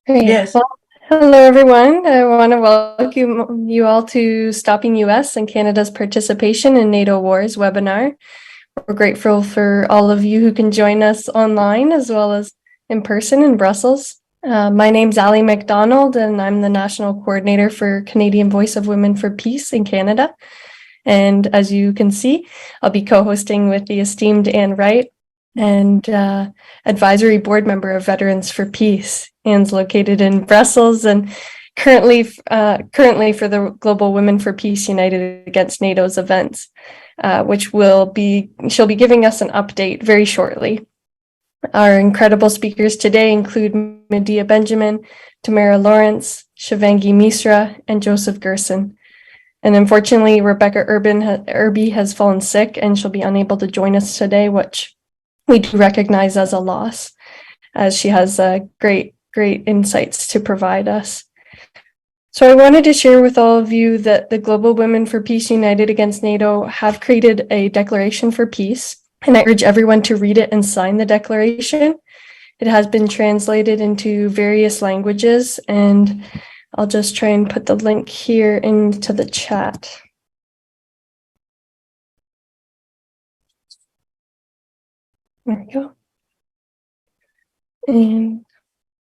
Great. Yes. Well, hello everyone. I want to welcome you all to Stopping US and Canada's Participation in NATO Wars webinar. We're grateful for all of you who can join us online as well as in person in Brussels. My name's Ali McDonald and I'm the National Coordinator for Canadian Voice of Women for Peace in Canada. And as you can see, I'll be co-hosting with the esteemed Anne Wright and advisory board member of Veterans for Peace. Anne's located in Brussels and currently for the Global Women for Peace United Against NATO's events, which she'll be giving us an update very shortly. Our incredible speakers today include Medea Benjamin, Tamara Lawrence, Shivangi Misra, and Joseph Gerson. And unfortunately, Rebecca Irby has fallen sick and she'll be unable to join us today, which we do recognize as a loss, as she has great insights to provide us. So I wanted to share with all of you that the Global Women for Peace United Against NATO have created a declaration for peace, and I urge everyone to read it and sign the declaration. It has been translated into various languages, and I'll just try and put the link here into the chat. There we go. And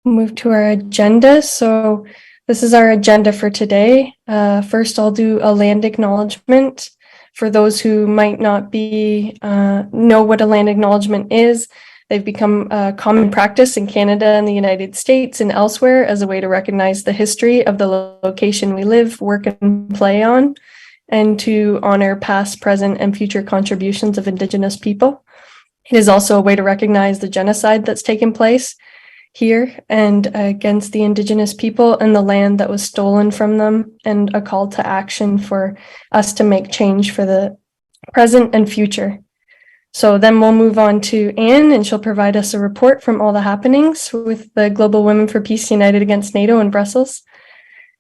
move to our agenda. So this is our agenda for today. First, I'll do a land acknowledgement. For those who might not know what a land acknowledgement is, they've become a common practice in Canada and the United States and elsewhere as a way to recognize the history of the location we live, work, and play on, and to honor past, present, and future contributions of Indigenous people. It is also a way to recognize the genocide that's taken place here and against the Indigenous people and the land that was stolen from them, and a call to action for us to make change for the present and future. So then we'll move on to Anne, and she'll provide us a report from all the happenings with the Global Women for Peace United Against NATO in Brussels.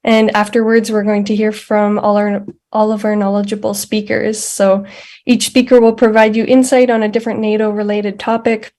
And afterwards, we're going to hear from all of our knowledgeable speakers. So each speaker will provide you insight on a different NATO-related topic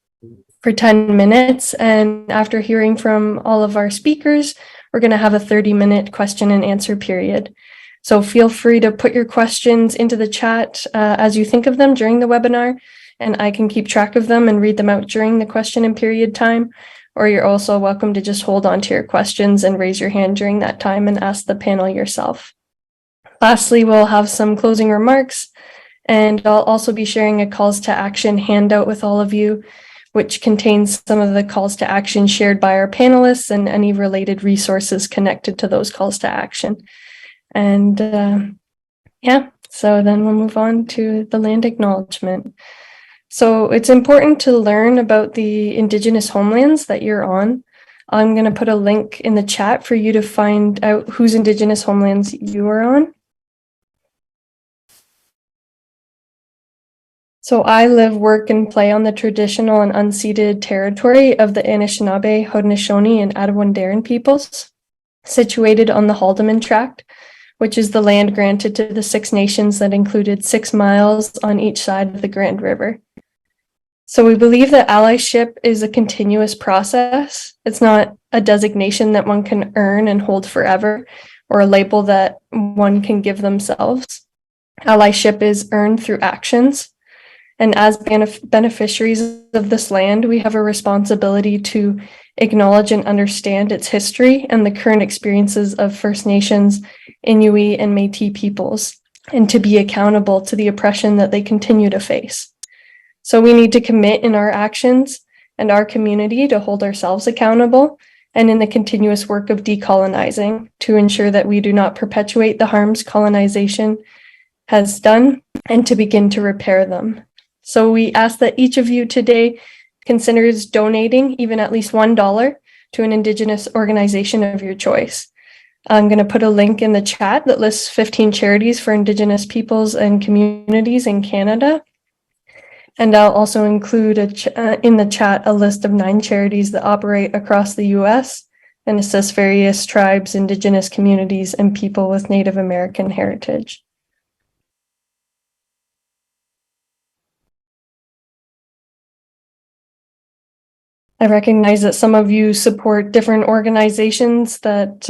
for 10 minutes. And after hearing from all of our speakers, we're going to have a 30-minute question and answer period. So feel free to put your questions into the chat as you think of them during the webinar, and I can keep track of them and read them out during the question and period time. Or you're also welcome to just hold on to your questions and raise your hand during that time and ask the panel yourself. Lastly, we'll have some closing remarks, and I'll also be sharing a calls to action handout with all of you, which contains some of the calls to action shared by our panelists and any related resources connected to those calls to action. And yeah, so then we'll move on to the land acknowledgement. So it's important to learn about the Indigenous homelands that you're on. I'm going to put a link in the chat for you to find out whose Indigenous homelands you are on. So I live, work, and play on the traditional and unceded territory of the Anishinaabe, Haudenosaunee, and Attawandaron peoples, situated on the Haldimand Tract, which is the land granted to the Six Nations that included 6 miles on each side of the Grand River. So we believe that allyship is a continuous process. It's not a designation that one can earn and hold forever, or a label that one can give themselves. Allyship is earned through actions. And as beneficiaries of this land, we have a responsibility to acknowledge and understand its history and the current experiences of First Nations, Inuit, and Métis peoples, and to be accountable to the oppression that they continue to face. So we need to commit in our actions and our community to hold ourselves accountable, and in the continuous work of decolonizing to ensure that we do not perpetuate the harms colonization has done, and to begin to repair them. So we ask that each of you today considers donating even at least $1 to an Indigenous organization of your choice. I'm going to put a link in the chat that lists 15 charities for Indigenous peoples and communities in Canada. And I'll also include in the chat a list of 9 charities that operate across the US and assist various tribes, Indigenous communities, and people with Native American heritage. I recognize that some of you support different organizations that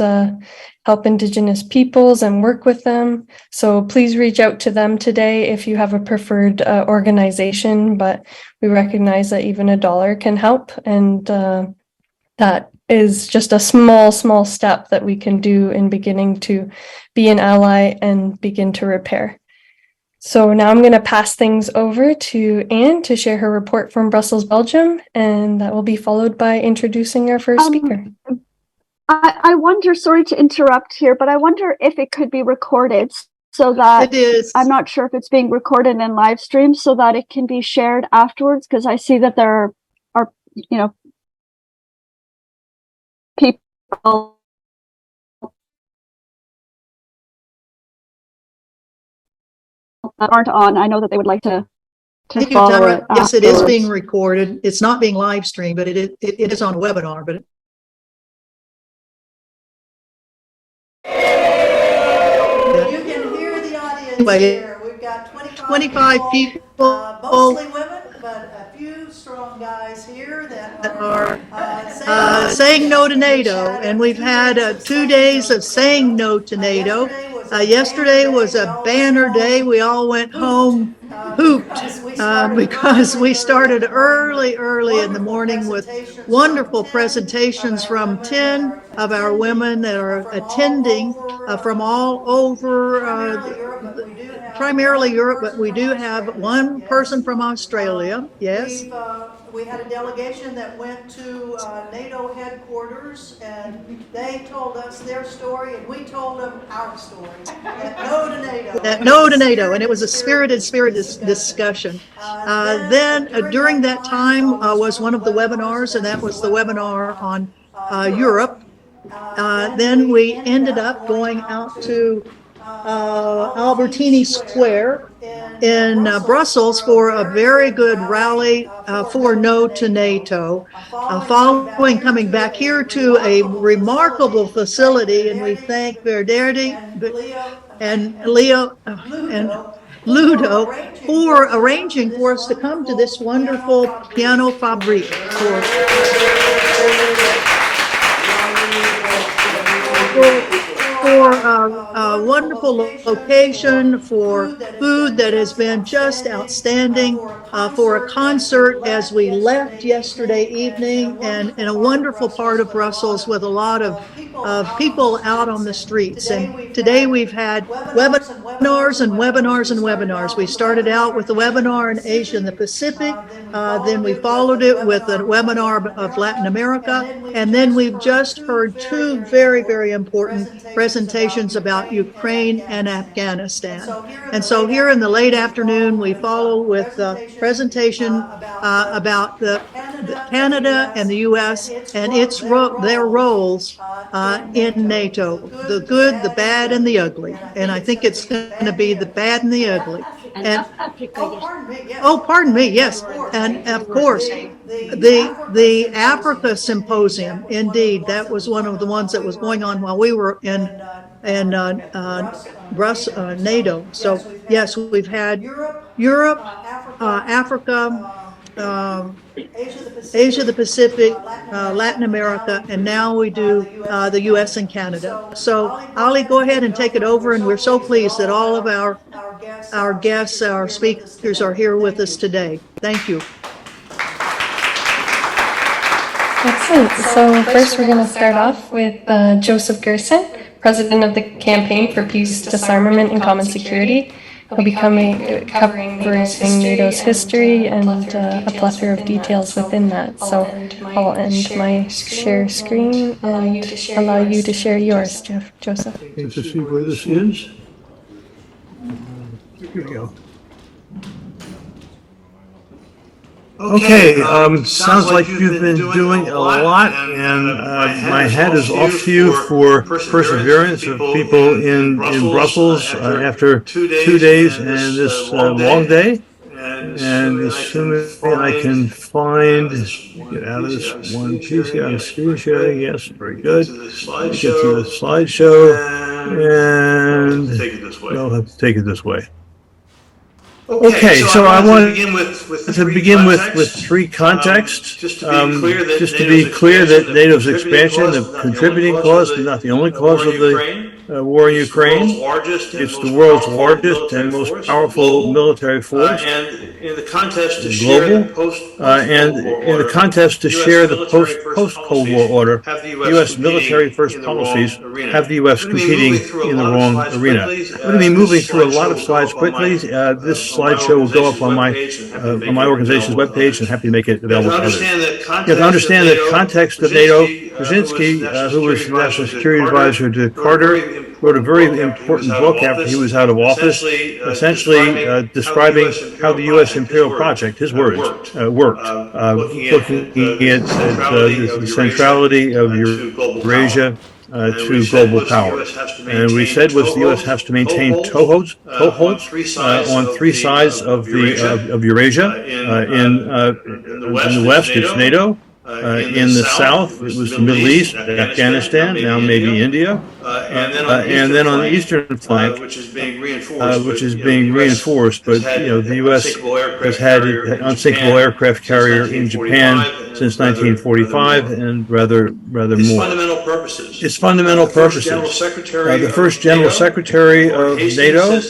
help Indigenous peoples and work with them. So please reach out to them today if you have a preferred organization, but we recognize that even $1 can help. And that is just a small step that we can do in beginning to be an ally and begin to repair. So now I'm going to pass things over to Anne to share her report from Brussels, Belgium, and that will be followed by introducing our first speaker. I wonder, sorry to interrupt here, but I wonder if it could be recorded so that it is. I'm not sure if it's being recorded and live streamed so that it can be shared afterwards, because I see that there are, you know, people that aren't on. I know that they would like to follow it. Yes, it is being recorded. It's not being live streamed, but it is on a webinar. But you can hear the audience here. We've got 25 people, mostly women, but a few strong guys here that are saying no to NATO. And we've had 2 days of saying no to NATO. Yesterday was a banner day. We all went home hooped because we started early in the morning with wonderful presentations from 10 of our women that are attending from all over, primarily Europe, but we do have one person from Australia. Yes. We had a delegation that went to NATO headquarters, and they told us their story, and we told them our story. That no to NATO. That no to NATO, and it was a spirited discussion. Then during that time was one of the webinars, and that was the webinar on Europe. Then we ended up going out to Albertini Square in Brussels for a very good rally for no to NATO. Following coming back here to a remarkable facility, and we thank Verderdi and Leo and Ludo for arranging for us to come to this wonderful Piano Fabrique for a wonderful location, for food that has been just outstanding, for a concert as we left yesterday evening, and in a wonderful part of Brussels with a lot of people out on the streets. And today we've had webinars and webinars and webinars. We started out with a webinar in Asia and the Pacific, then we followed it with a webinar of Latin America, and then we've just heard two very, very important presentations about Ukraine and Afghanistan. And so here in the late afternoon, we follow with a presentation about the Canada and the U.S. and their roles in NATO, the good, the bad, and the ugly. And I think it's going to be the bad and the ugly. And pardon me, yes. And of course, the Africa Symposium, indeed, that was one of the ones that was going on while we were in NATO. So yes, we've had Europe, Africa, Asia, the Pacific, Latin America, and now we do the U.S. and Canada. So Ali, go ahead and take it over, and we're so pleased that all of our guests, our speakers are here with us today. Thank you. Excellent. So first we're going to start off with Joseph Gerson, President of the Campaign for Peace, Disarmament, and Common Security. He'll be covering NATO's history and a plethora of details within that. So I'll end my share screen and allow you to share yours, Joseph. Okay, to see where this is. Here we go. Okay, sounds like you've been doing a lot, and my hat is off to you for perseverance of people in Brussels after 2 days and this long day. And as soon as I can get out of this one piece here, I'm screen sharing. Yes, very good. Get to the slideshow, and I'll have to take it this way. Okay, so I wanted to begin with contexts. three contexts. Just to be clear that NATO's expansion, the contributing cause, but not the only cause of the war in Ukraine. It's the world's largest and most powerful military force. And in the contest to Global, and in the contest to share the post-Cold War order, U.S. military first policies have the U.S. competing in the wrong arena. I'm going to be moving through a lot of slides quickly. This slideshow will go up on my organization's webpage, and happy to make it available to others. You have to understand the context of NATO. Brzezinski, who was National Security Advisor to Carter, wrote a very important book after he was out of office, essentially describing how the U.S. imperial project, his words, worked, looking at the centrality of Eurasia to global power. And we said was the U.S. has to maintain toeholds on three sides of Eurasia. In the West, it's NATO. In the South, it was the Middle East, Afghanistan, now maybe India. And then on the eastern flank, which is being reinforced, but the U.S. has had an unsinkable aircraft carrier in Japan since 1945, and rather more. Its fundamental purposes. The first General Secretary of NATO,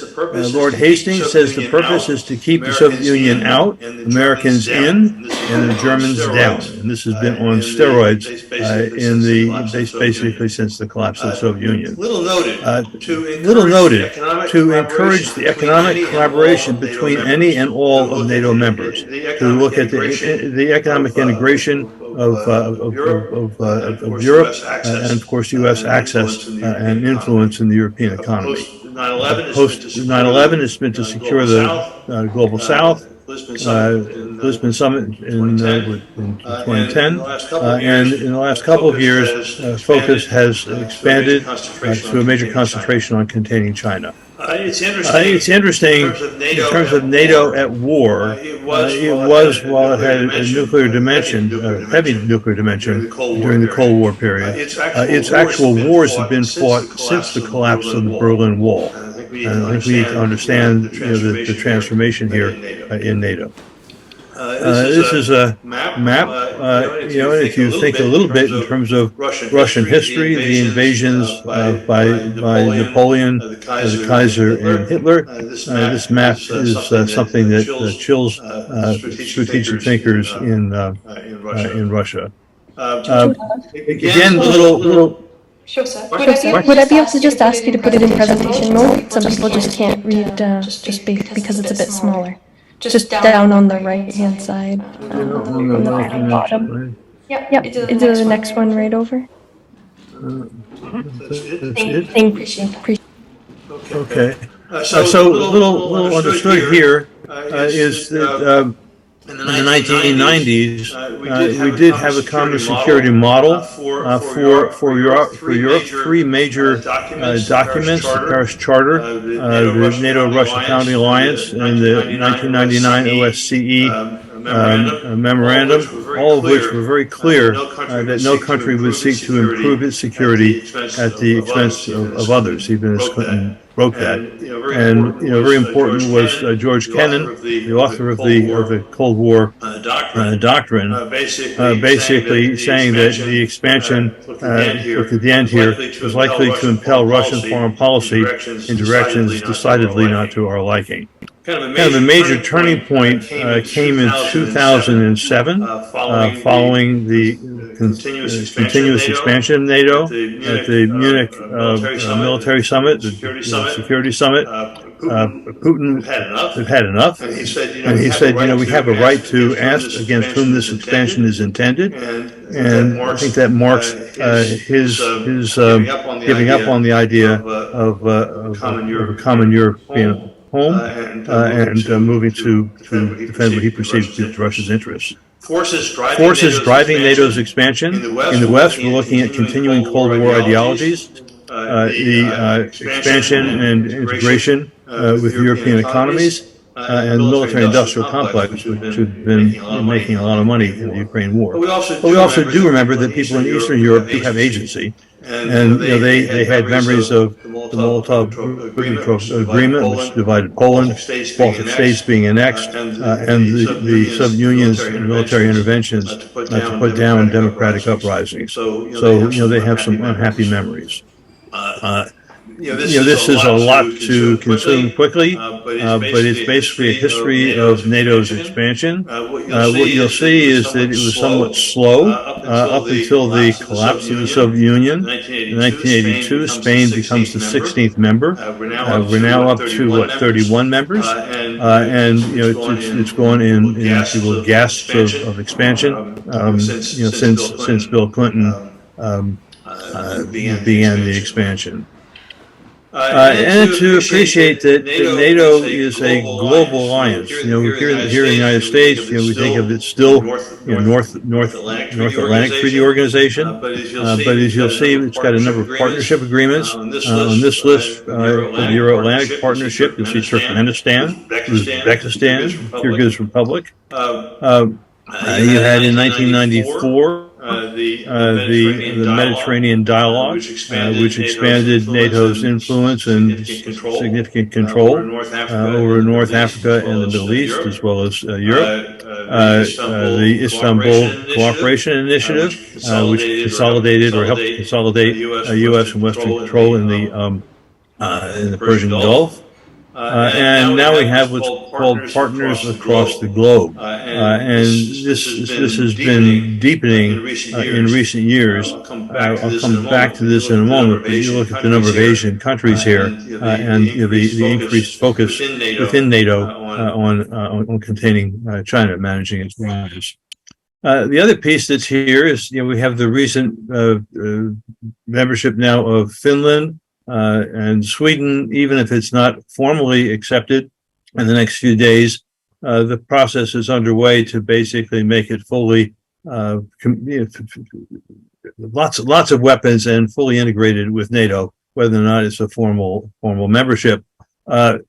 Lord Hastings, says the purpose is to keep the Soviet Union out, Americans in, and the Germans down. And this has been on steroids basically since the collapse of the Soviet Union. Little noted to encourage the economic collaboration between any and all of NATO members, to look at the economic integration of Europe, and of course U.S. access and influence in the European economy. Post 9/11 has been to secure the global South. Lisbon Summit in 2010, and in the last couple of years, focus has expanded to a major concentration on containing China. It's interesting in terms of NATO at war. It was, while it had a nuclear dimension, a heavy nuclear dimension during the Cold War period, its actual wars have been fought since the collapse of the Berlin Wall. And I think we need to understand the transformation here in NATO. This is a map, and if you think a little bit in terms of Russian history, the invasions by Napoleon, the Kaiser, and Hitler, this map is something that chills strategic thinkers in Russia. Again, little. Sure, sir. Would I be able to just ask you to put it in presentation mode? Some people just can't read because it's a bit smaller. Just down on the right-hand side. On the bottom. Yep. Into the next one right over. Thank you. Okay. So little understood here is that in the 1990s, we did have a common security model for Europe. Three major documents: the Paris Charter, the NATO-Russia Counting Alliance, and the 1999 OSCE memorandum, all of which were very clear that no country would seek to improve its security at the expense of others, even as Clinton broke that. And very important was George Kennan, the author of the Cold War doctrine, basically saying that the expansion, look at the end here, was likely to impel Russian foreign policy in directions decidedly not to our liking. Kind of a major turning point came in 2007, following the continuous expansion of NATO at the Munich military summit, the security summit. Putin had enough, and he said, we have a right to ask against whom this expansion is intended, and I think that marks his giving up on the idea of a common European home and moving to defend what he perceives to be Russia's interests. Forces driving NATO's expansion. In the West, we're looking at continuing Cold War ideologies, the expansion and integration with European economies, and the military-industrial complex, which have been making a lot of money in the Ukraine war. But we also do remember that people in Eastern Europe do have agency, And they had memories of the Molotov-Ribbentrop Agreement, which divided Poland, Baltic states being annexed, and the Soviet Union's military interventions to put down democratic uprisings. So they have some unhappy memories. This is a lot to consume quickly, but it's basically a history of NATO's expansion. What you'll see is that it was somewhat slow up until the collapse of the Soviet Union. In 1982, Spain becomes the 16th member. We're now up to, 31 members? And, it's gone in if you will, gasps of expansion, since Bill Clinton began the expansion. And to appreciate that NATO is a global alliance. Here in the United States, we think of it still, North Atlantic Treaty Organization. But as you'll see, it's got a number of partnership agreements. On this list, the Euro-Atlantic Partnership, you'll see Turkmenistan, Uzbekistan, Kyrgyz Republic. You had in 1994 the Mediterranean Dialogue, which expanded NATO's influence and significant control over North Africa and the Middle East, as well as Europe. The Istanbul Cooperation Initiative, which consolidated or helped consolidate U.S. and Western control in the Persian Gulf. And now we have what's called Partners Across the Globe. And this has been deepening in recent years. I'll come back to this in a moment, but you look at the number of Asian countries here and the increased focus within NATO on containing China, managing its borders. The other piece that's here is, we have the recent membership now of Finland, and Sweden. Even if it's not formally accepted in the next few days, the process is underway to basically make it fully, lots of weapons and fully integrated with NATO, whether or not it's a formal membership. In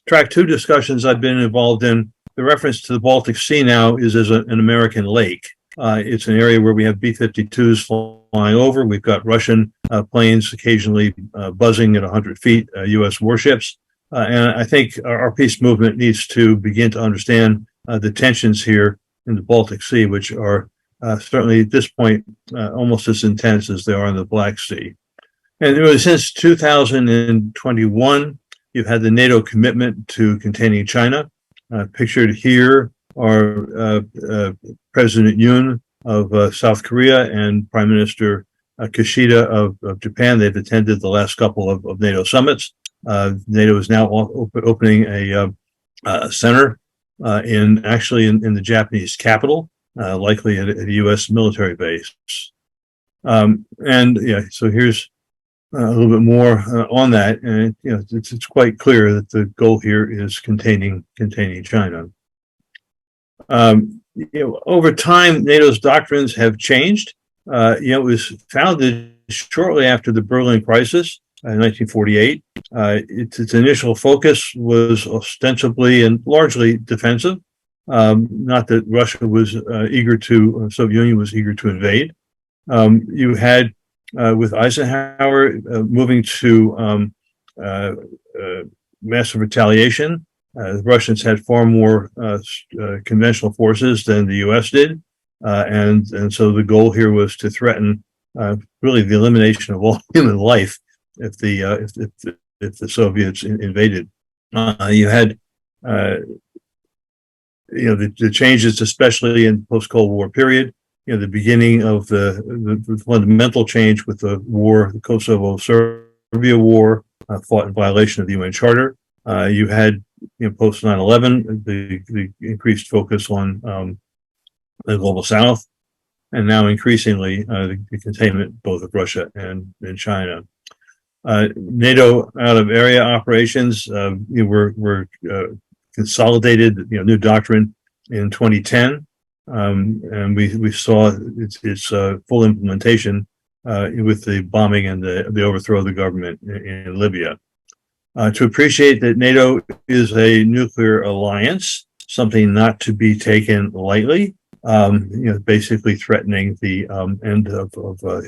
track 2 discussions I've been involved in, the reference to the Baltic Sea now is as an American lake. It's an area where we have B-52s flying over. We've got Russian planes occasionally buzzing at 100 feet, U.S. warships. And I think our peace movement needs to begin to understand the tensions here in the Baltic Sea, which are certainly at this point almost as intense as they are in the Black Sea. And really, since 2021, you've had the NATO commitment to containing China. Pictured here are President Yoon of South Korea and Prime Minister Kishida of Japan. They've attended the last couple of NATO summits. NATO is now opening a center in the Japanese capital, likely at a U.S. military base. So here's a little bit more on that, and it's quite clear that the goal here is containing China. Over time, NATO's doctrines have changed. It was founded shortly after the Berlin Crisis in 1948. Its initial focus was ostensibly and largely defensive. Not that Russia was Soviet Union was eager to invade. You had, with Eisenhower moving to massive retaliation, the Russians had far more conventional forces than the U.S. did, and so the goal here was to threaten really the elimination of all human life if the Soviets invaded. You had the changes, especially in post-Cold War period. The beginning of the fundamental change with the war, the Kosovo-Serbia war, fought in violation of the UN Charter. You had post 9/11, the increased focus on the global South, and now increasingly the containment both of Russia and China. NATO out of area operations were consolidated, new doctrine in 2010, and we saw its full implementation with the bombing and the overthrow of the government in Libya. To appreciate that NATO is a nuclear alliance, something not to be taken lightly. basically threatening the end of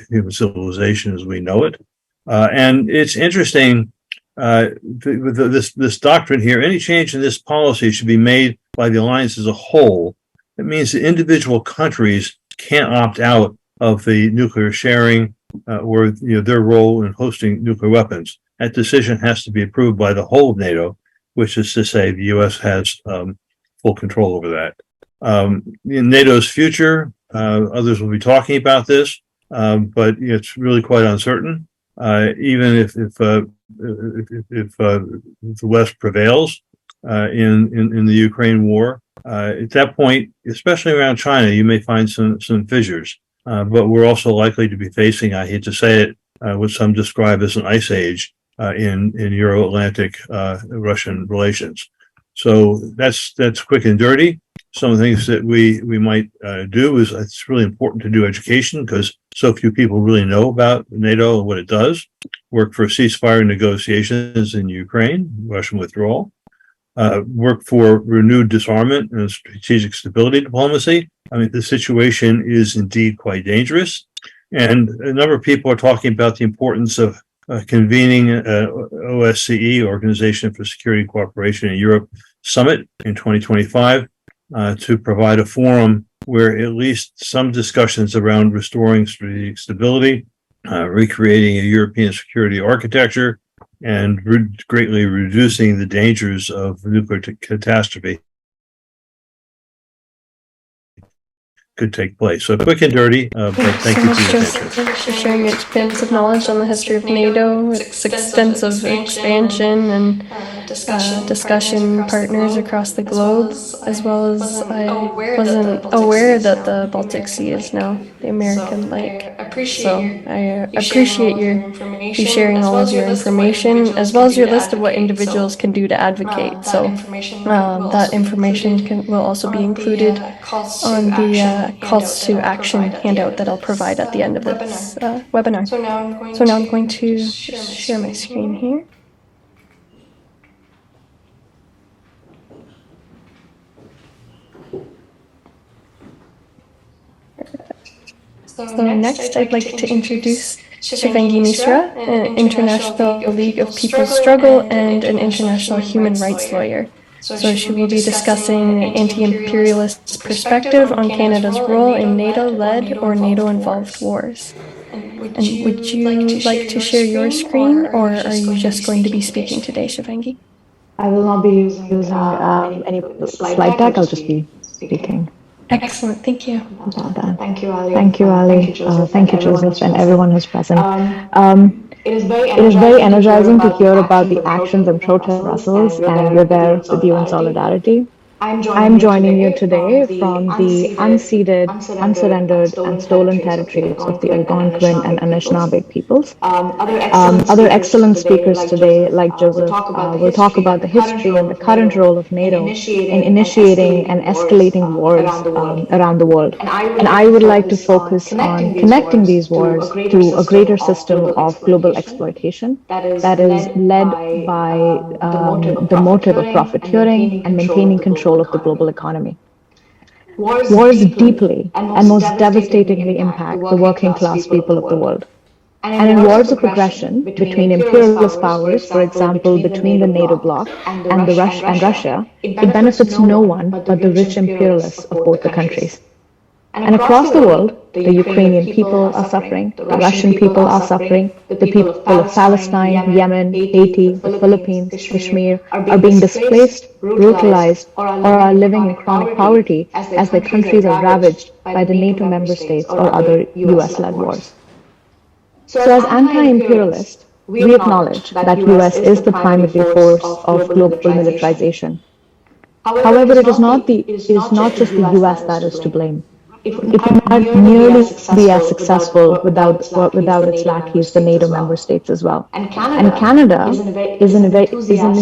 human civilization as we know it. And it's interesting, this doctrine here, any change in this policy should be made by the alliance as a whole. It means that individual countries can't opt out of the nuclear sharing or their role in hosting nuclear weapons. That decision has to be approved by the whole of NATO, which is to say the U.S. has full control over that. In NATO's future, others will be talking about this, but it's really quite uncertain. Even if the West prevails in the Ukraine war, at that point, especially around China, you may find some fissures. But we're also likely to be facing, I hate to say it, what some describe as an ice age in Euro-Atlantic Russian relations. So that's quick and dirty. Some of the things that we might do is it's really important to do education because so few people really know about NATO and what it does. Work for ceasefire negotiations in Ukraine, Russian withdrawal. Work for renewed disarmament and strategic stability diplomacy. I mean, the situation is indeed quite dangerous. And a number of people are talking about the importance of convening OSCE, Organization for Security and Cooperation in Europe Summit in 2025 to provide a forum where at least some discussions around restoring strategic stability, recreating a European security architecture, and greatly reducing the dangers of nuclear catastrophe could take place. So quick and dirty, but thank you for your attention. Joseph, for sharing your expansive knowledge on the history of NATO, its extensive expansion and discussion partners across the globe, as well as I wasn't aware that the Baltic Sea is now the American lake. So I appreciate you sharing all of your information, as well as your list of what individuals can do to advocate. So that information will also be included on the calls to action handout that I'll provide at the end of this webinar. So now I'm going to share my screen here. So next, I'd like to introduce Shivangi Misra, an International League of People's Struggle and an international human rights lawyer. So she will be discussing an anti-imperialist perspective on Canada's role in NATO-led or NATO-involved wars. And would you like to share your screen, or are you just going to be speaking today, Shivangi? I will not be using any slide deck, I'll just be speaking. Excellent, thank you. Thank you, Ali. Thank you, Ali. Thank you, Joseph, and everyone who's present. It is very energizing to hear about the actions and protests in Brussels, and we're there with you in solidarity. I'm joining you today from the unceded, unsurrendered, and stolen territories of the Algonquin and Anishinaabe peoples. Other excellent speakers today, like Joseph, will talk about the history and the current role of NATO in initiating and escalating wars around the world. And I would like to focus on connecting these wars to a greater system of global exploitation that is led by the motive of profiteering and maintaining control of the global economy. Wars deeply and most devastatingly impact the working class people of the world. And in wars of aggression between imperialist powers, for example, between the NATO bloc and Russia, it benefits no one but the rich imperialists of both the countries. And across the world, the Ukrainian people are suffering, the Russian people are suffering, the people of Palestine, Yemen, Haiti, the Philippines, Kashmir are being displaced, brutalized, or are living in chronic poverty as their countries are ravaged by the NATO member states or other US-led wars. So as anti-imperialists, we acknowledge that US is the primary force of global militarization. However, it is not just the US that is to blame. it would not nearly be as successful without its lackeys, the NATO member states as well. And Canada is an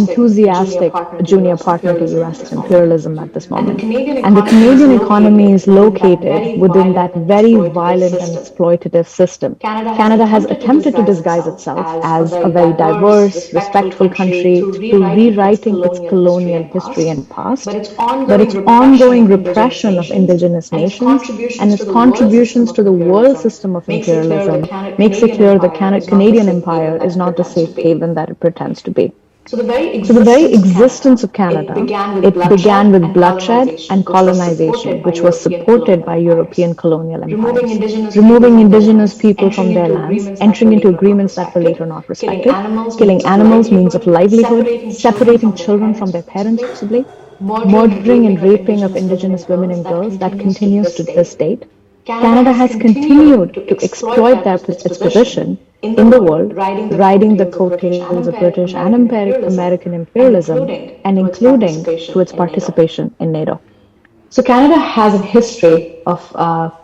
enthusiastic junior partner to US imperialism at this moment. And the Canadian economy is located within that very violent and exploitative system. Canada has attempted to disguise itself as a very diverse, respectful country through rewriting its colonial history and past, but its ongoing repression of indigenous nations and its contributions to the world system of imperialism makes it clear the Canadian empire is not the safe haven that it pretends to be. So the very existence of Canada, it began with bloodshed and colonization, which was supported by European colonial empires, removing indigenous people from their lands, entering into agreements that were later not respected, killing animals, means of livelihood, separating children from their parents possibly, murdering and raping of indigenous women and girls that continues to this date. Canada has continued to exploit its position in the world, riding the coattails of British and American imperialism, and including to its participation in NATO. So Canada has a history of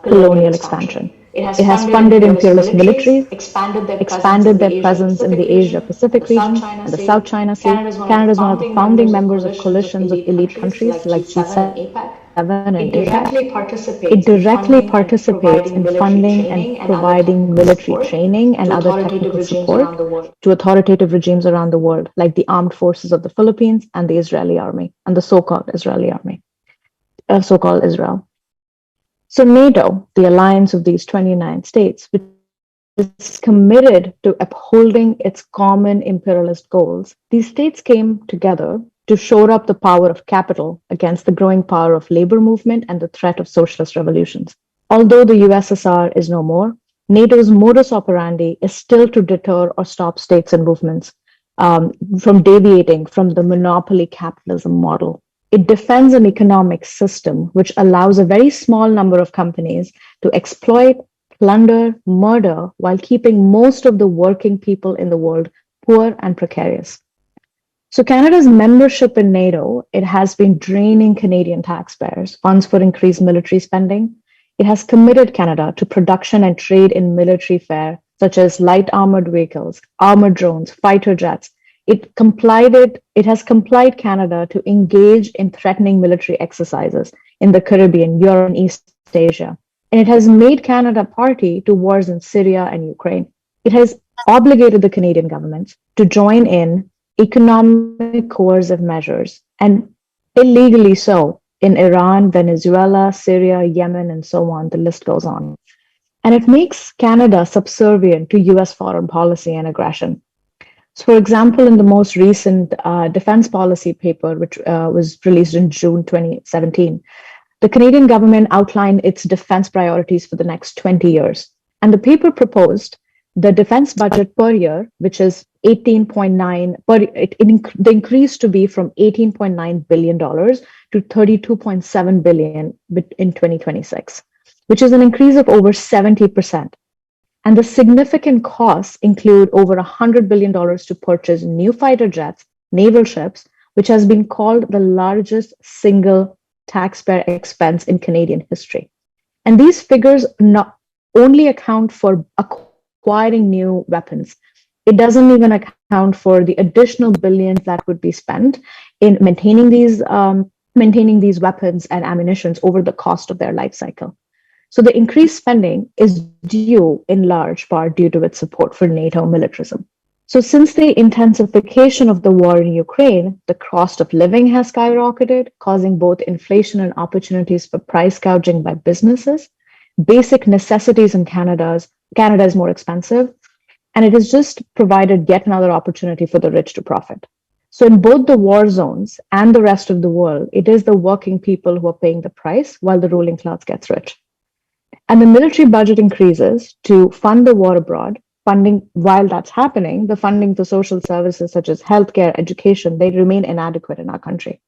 colonial expansion. It has funded imperialist militaries, expanded their presence in the Asia-Pacific region and the South China Sea. Canada is one of the founding members of coalitions of elite countries like G7 and APEC. It directly participates in funding and providing military training and other technical support to authoritative regimes around the world, like the armed forces of the Philippines and the Israeli army, and the so-called Israeli army, so-called Israel. So NATO, the alliance of these 29 states, which is committed to upholding its common imperialist goals, these states came together to shore up the power of capital against the growing power of labor movement and the threat of socialist revolutions. Although the USSR is no more, NATO's modus operandi is still to deter or stop states and movements from deviating from the monopoly capitalism model. It defends an economic system which allows a very small number of companies to exploit, plunder, murder, while keeping most of the working people in the world poor and precarious. So Canada's membership in NATO, it has been draining Canadian taxpayers' funds for increased military spending. It has committed Canada to production and trade in military fare, such as light armored vehicles, armored drones, fighter jets. It has complied Canada to engage in threatening military exercises in the Caribbean, Europe, and East Asia. And it has made Canada party to wars in Syria and Ukraine. It has obligated the Canadian government to join in economic coercive measures, and illegally so, in Iran, Venezuela, Syria, Yemen, and so on. The list goes on. And it makes Canada subservient to US foreign policy and aggression. So, for example, in the most recent defense policy paper, which was released in June 2017, the Canadian government outlined its defense priorities for the next 20 years. And the paper proposed the defense budget per year, which is 18.9, the increase to be from $18.9 billion to $32.7 billion in 2026, which is an increase of over 70%. And the significant costs include over $100 billion to purchase new fighter jets, naval ships, which has been called the largest single taxpayer expense in Canadian history. And these figures not only account for acquiring new weapons, it doesn't even account for the additional billions that would be spent in maintaining these weapons and ammunitions over the cost of their life cycle. So the increased spending is due in large part due to its support for NATO militarism. So since the intensification of the war in Ukraine, the cost of living has skyrocketed, causing both inflation and opportunities for price gouging by businesses. Basic necessities in Canada is more expensive, and it has just provided yet another opportunity for the rich to profit. So in both the war zones and the rest of the world, it is the working people who are paying the price while the ruling class gets rich. And the military budget increases to fund the war abroad. Funding, while that's happening, the funding for social services such as healthcare, education, they remain inadequate in our country.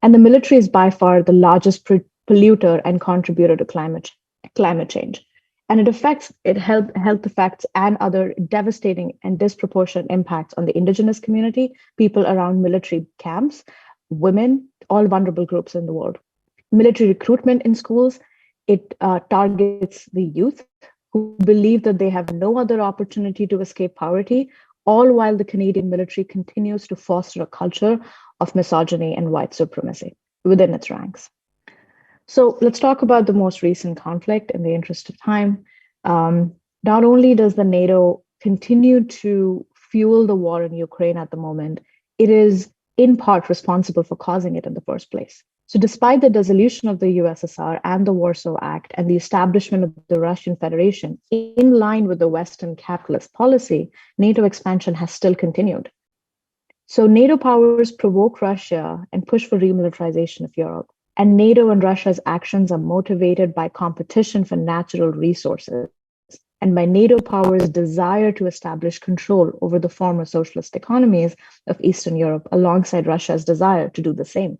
And the military is by far the largest polluter and contributor to climate change. And it affects health effects and other devastating and disproportionate impacts on the indigenous community, people around military camps, women, all vulnerable groups in the world. Military recruitment in schools, It targets the youth who believe that they have no other opportunity to escape poverty, all while the Canadian military continues to foster a culture of misogyny and white supremacy within its ranks. So let's talk about the most recent conflict in the interest of time. Not only does the NATO continue to fuel the war in Ukraine at the moment, it is in part responsible for causing it in the first place. So despite the dissolution of the USSR and the Warsaw Act and the establishment of the Russian Federation, in line with the Western capitalist policy, NATO expansion has still continued. So NATO powers provoke Russia and push for remilitarization of Europe. And NATO and Russia's actions are motivated by competition for natural resources and by NATO powers' desire to establish control over the former socialist economies of Eastern Europe, alongside Russia's desire to do the same.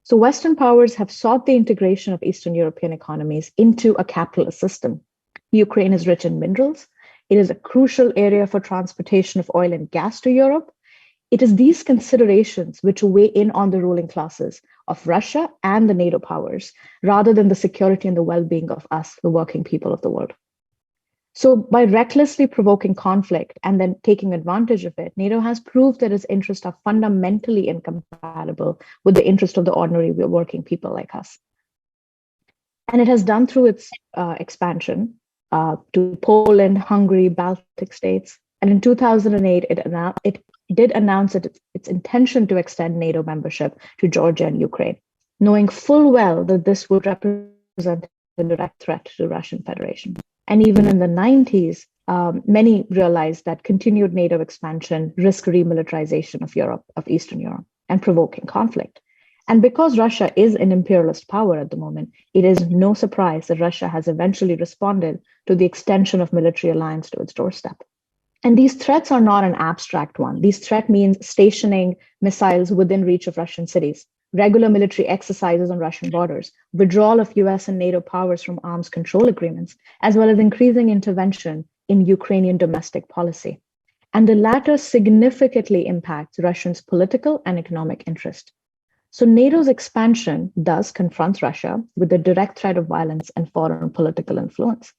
So Western powers have sought the integration of Eastern European economies into a capitalist system. Ukraine is rich in minerals. It is a crucial area for transportation of oil and gas to Europe. It is these considerations which weigh in on the ruling classes of Russia and the NATO powers, rather than the security and the well-being of us, the working people of the world. So by recklessly provoking conflict and then taking advantage of it, NATO has proved that its interests are fundamentally incompatible with the interest of the ordinary working people like us. And it has done through its expansion to Poland, Hungary, Baltic states. And in 2008, it did announce its intention to extend NATO membership to Georgia and Ukraine, knowing full well that this would represent a direct threat to the Russian Federation. And even in the 90s, many realized that continued NATO expansion risked remilitarization of Europe, of Eastern Europe, and provoking conflict. And because Russia is an imperialist power at the moment, it is no surprise that Russia has eventually responded to the extension of military alliance to its doorstep. And these threats are not an abstract one. These threat means stationing missiles within reach of Russian cities, regular military exercises on Russian borders, withdrawal of US and NATO powers from arms control agreements, as well as increasing intervention in Ukrainian domestic policy. And the latter significantly impacts Russia's political and economic interest. So NATO's expansion thus confronts Russia with the direct threat of violence and foreign political influence.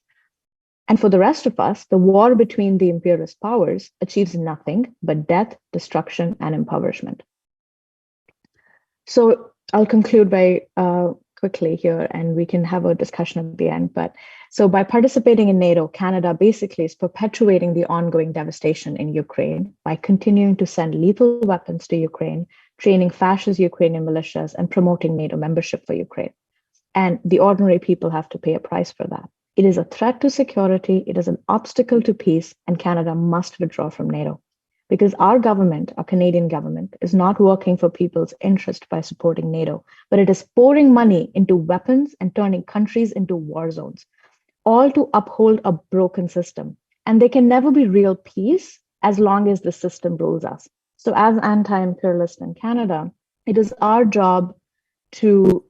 And for the rest of us, the war between the imperialist powers achieves nothing but death, destruction, and impoverishment. So I'll conclude by quickly here, and we can have a discussion at the end. But so by participating in NATO, Canada basically is perpetuating the ongoing devastation in Ukraine by continuing to send lethal weapons to Ukraine, training fascist Ukrainian militias, and promoting NATO membership for Ukraine. And the ordinary people have to pay a price for that. It is a threat to security, it is an obstacle to peace, and Canada must withdraw from NATO. Because our government, our Canadian government, is not working for people's interest by supporting NATO, but it is pouring money into weapons and turning countries into war zones, all to uphold a broken system. And there can never be real peace as long as the system rules us. So as anti-imperialist in Canada, it is our job to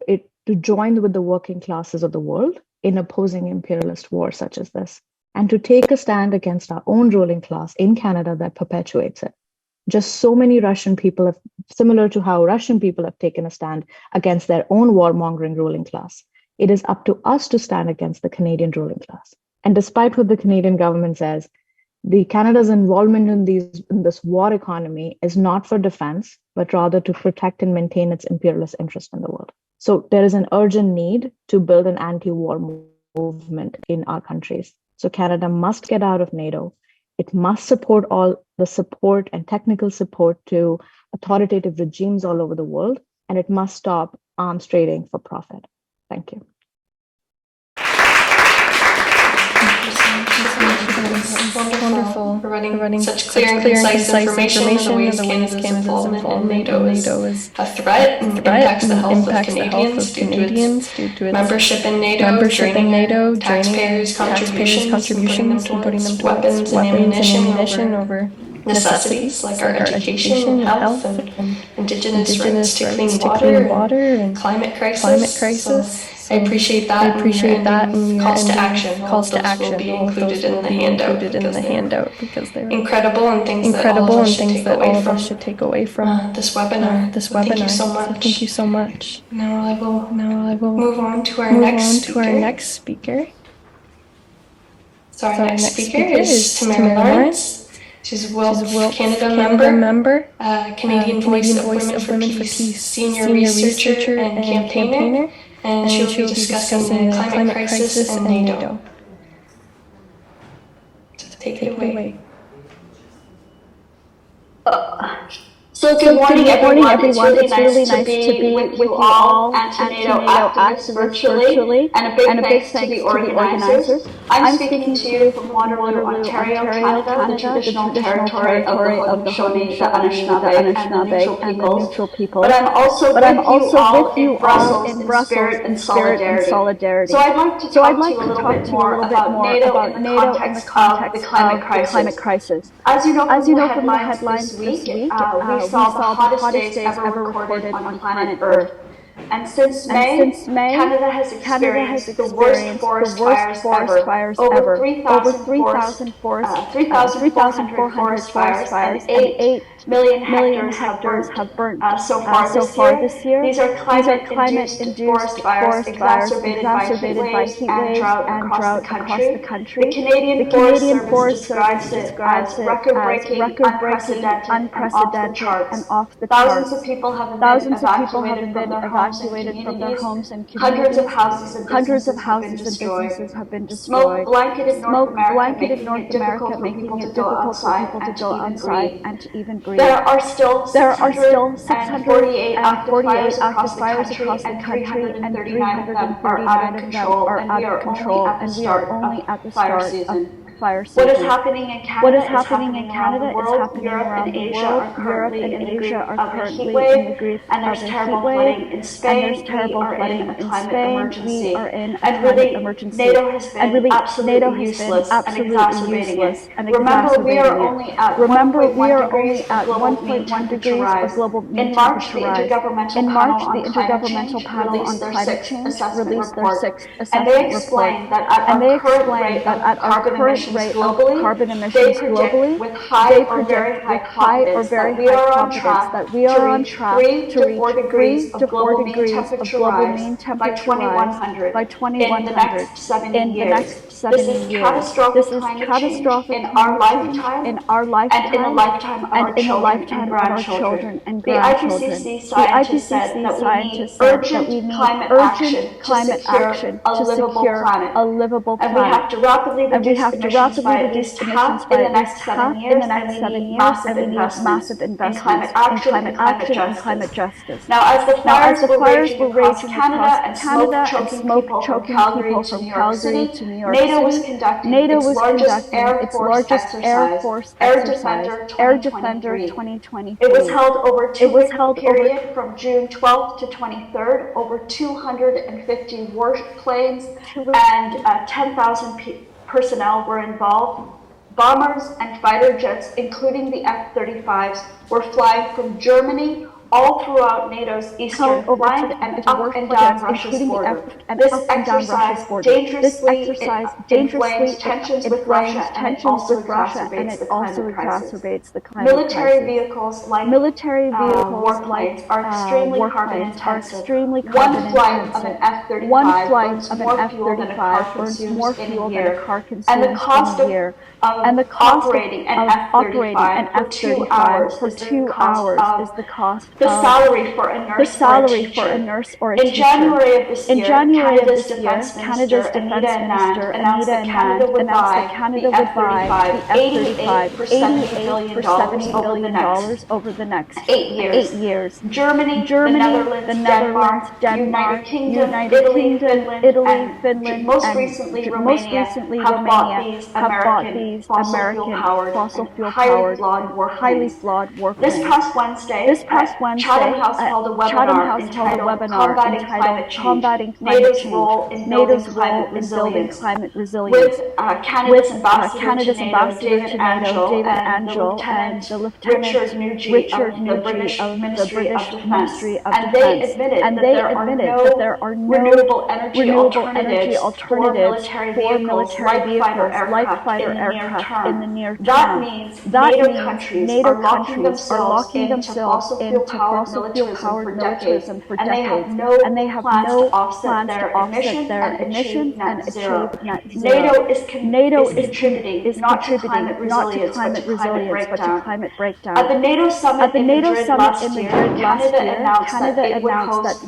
join with the working classes of the world in opposing imperialist wars such as this, and to take a stand against our own ruling class in Canada that perpetuates it. Just so many Russian people have, similar to how Russian people have taken a stand against their own warmongering ruling class, it is up to us to stand against the Canadian ruling class. And despite what the Canadian government says, the Canada's involvement in this war economy is not for defense, but rather to protect and maintain its imperialist interest in the world. So there is an urgent need to build an anti-war movement in our countries. So Canada must get out of NATO. It must support all the support and technical support to authoritative regimes all over the world, and it must stop arms trading for profit. Thank you. Wonderful. For running such clear and concise information of the ways Canada's involvement in NATO is a threat and impacts the health of Canadians due to its membership in NATO, taxpayers' contributions, putting them towards weapons and ammunition over necessities like our education, health, and indigenous rights to clean water and climate crisis. I appreciate that. I appreciate that, and your calls to ending action. calls to All of those action. will be All of those included in will the be handout. included in because the they're handout because they're incredible and things incredible and that things that all of us should take away from this webinar. this So webinar. Thank you so much. So thank you so much. Now I will Move move on to our on next to our speaker. next speaker. So our So our next next speaker speaker is is Tamara Tamara Lawrence. She's a Wilk Canada member, Canadian Voice of Women for Peace, senior researcher and campaigner, and she will be discussing the climate crisis and NATO. So take it away. So good morning, everyone. It's really nice to be with you all and to NATO activists virtually. And a big thanks to the organizers. I'm speaking to you from Waterloo, Ontario, Canada, the traditional territory of the Haudenosaunee, the Anishinaabe, and the neutral peoples. But I'm also with you all in Brussels in spirit and solidarity. So I'd like to talk to you a little bit more about NATO in the context of the climate crisis. As you know from the headlines this week, we saw the hottest days ever recorded on planet Earth. And since May, Canada has experienced the worst forest fires ever. Over 3,400 forest fires and 8 million hectares have burnt so far this year. These are climate-induced forest fires exacerbated by heat waves and drought across the country. The Canadian Forest Service describes it as record-breaking, unprecedented, and off the charts. Thousands of people have been evacuated from their homes and communities. Hundreds of houses and businesses have been destroyed. Smoke blanketed North America, making it difficult for people to go outside and to even breathe. There are still 648 active fires across the country, and 339 of them are out of control, and we are only at the start of fire season. What is happening in Canada is happening around the world. Europe and Asia are currently in the grief of a heat wave, and there's terrible flooding in Spain. We are in a climate emergency. And really, NATO has been absolutely useless and exacerbating it. Remember, we are only at 1.1 degrees of global mean temperature rise. In March, the Intergovernmental Panel on Climate Change released their sixth assessment report. And they explained that at our current rate of carbon emissions globally, they predict with high or very high confidence that we are on track to reach 3 to 4 degrees of global mean temperature rise by 2100 in the next 70 years. This is catastrophic change in our lifetime and in the lifetime of our children and grandchildren. The IPCC said that we need urgent climate action to secure a livable planet. And we have to rapidly reduce by at least half in the next 7 years, and we need massive investments in climate action and climate justice. Now, as the fires were raging across Canada and smoke choking people from Calgary to New York City, NATO was conducting its largest Air Force exercise, Air Defender 2023. It was held over a two-week period from June 12th to 23rd. Over 250 warplanes and 10,000 personnel were involved. Bombers and fighter jets, including the F-35s, were flying from Germany all throughout NATO's eastern flank and up and down Russia's border. This exercise dangerously inflames tensions with Russia, and it also exacerbates the climate crisis. Military vehicles like warplanes are extremely carbon intensive. One flight of an F-35 burns more fuel than a car consumes in a year. And the cost of operating an F-35 for 2 hours is the cost. The salary for a nurse or a teacher. In January of this year, Canada's Defense Minister Anita Anand announced that Canada would buy the F-35 for $70 billion over the next 8 years. Germany, the Netherlands, Denmark, United Kingdom, Italy, Finland, and most recently Romania have bought these Japanese American fossil fuel powered highly flawed warplanes. This past Wednesday, Chatham House held a webinar entitled Combating Climate Change, NATO's role in building climate resilience, with Canada's ambassador to NATO, David Angel, and the Lieutenant Richard Nucci of the British Ministry of Defence. And they admitted that there are no renewable energy alternatives for military vehicles like fighter aircraft in the near term. That means NATO countries are locking themselves into fossil fuel powered militarism for decades, and they have no plans to offset their emissions and achieve net zero. NATO is contributing not to climate resilience, but to climate breakdown. At the NATO summit in Madrid last year, Canada announced that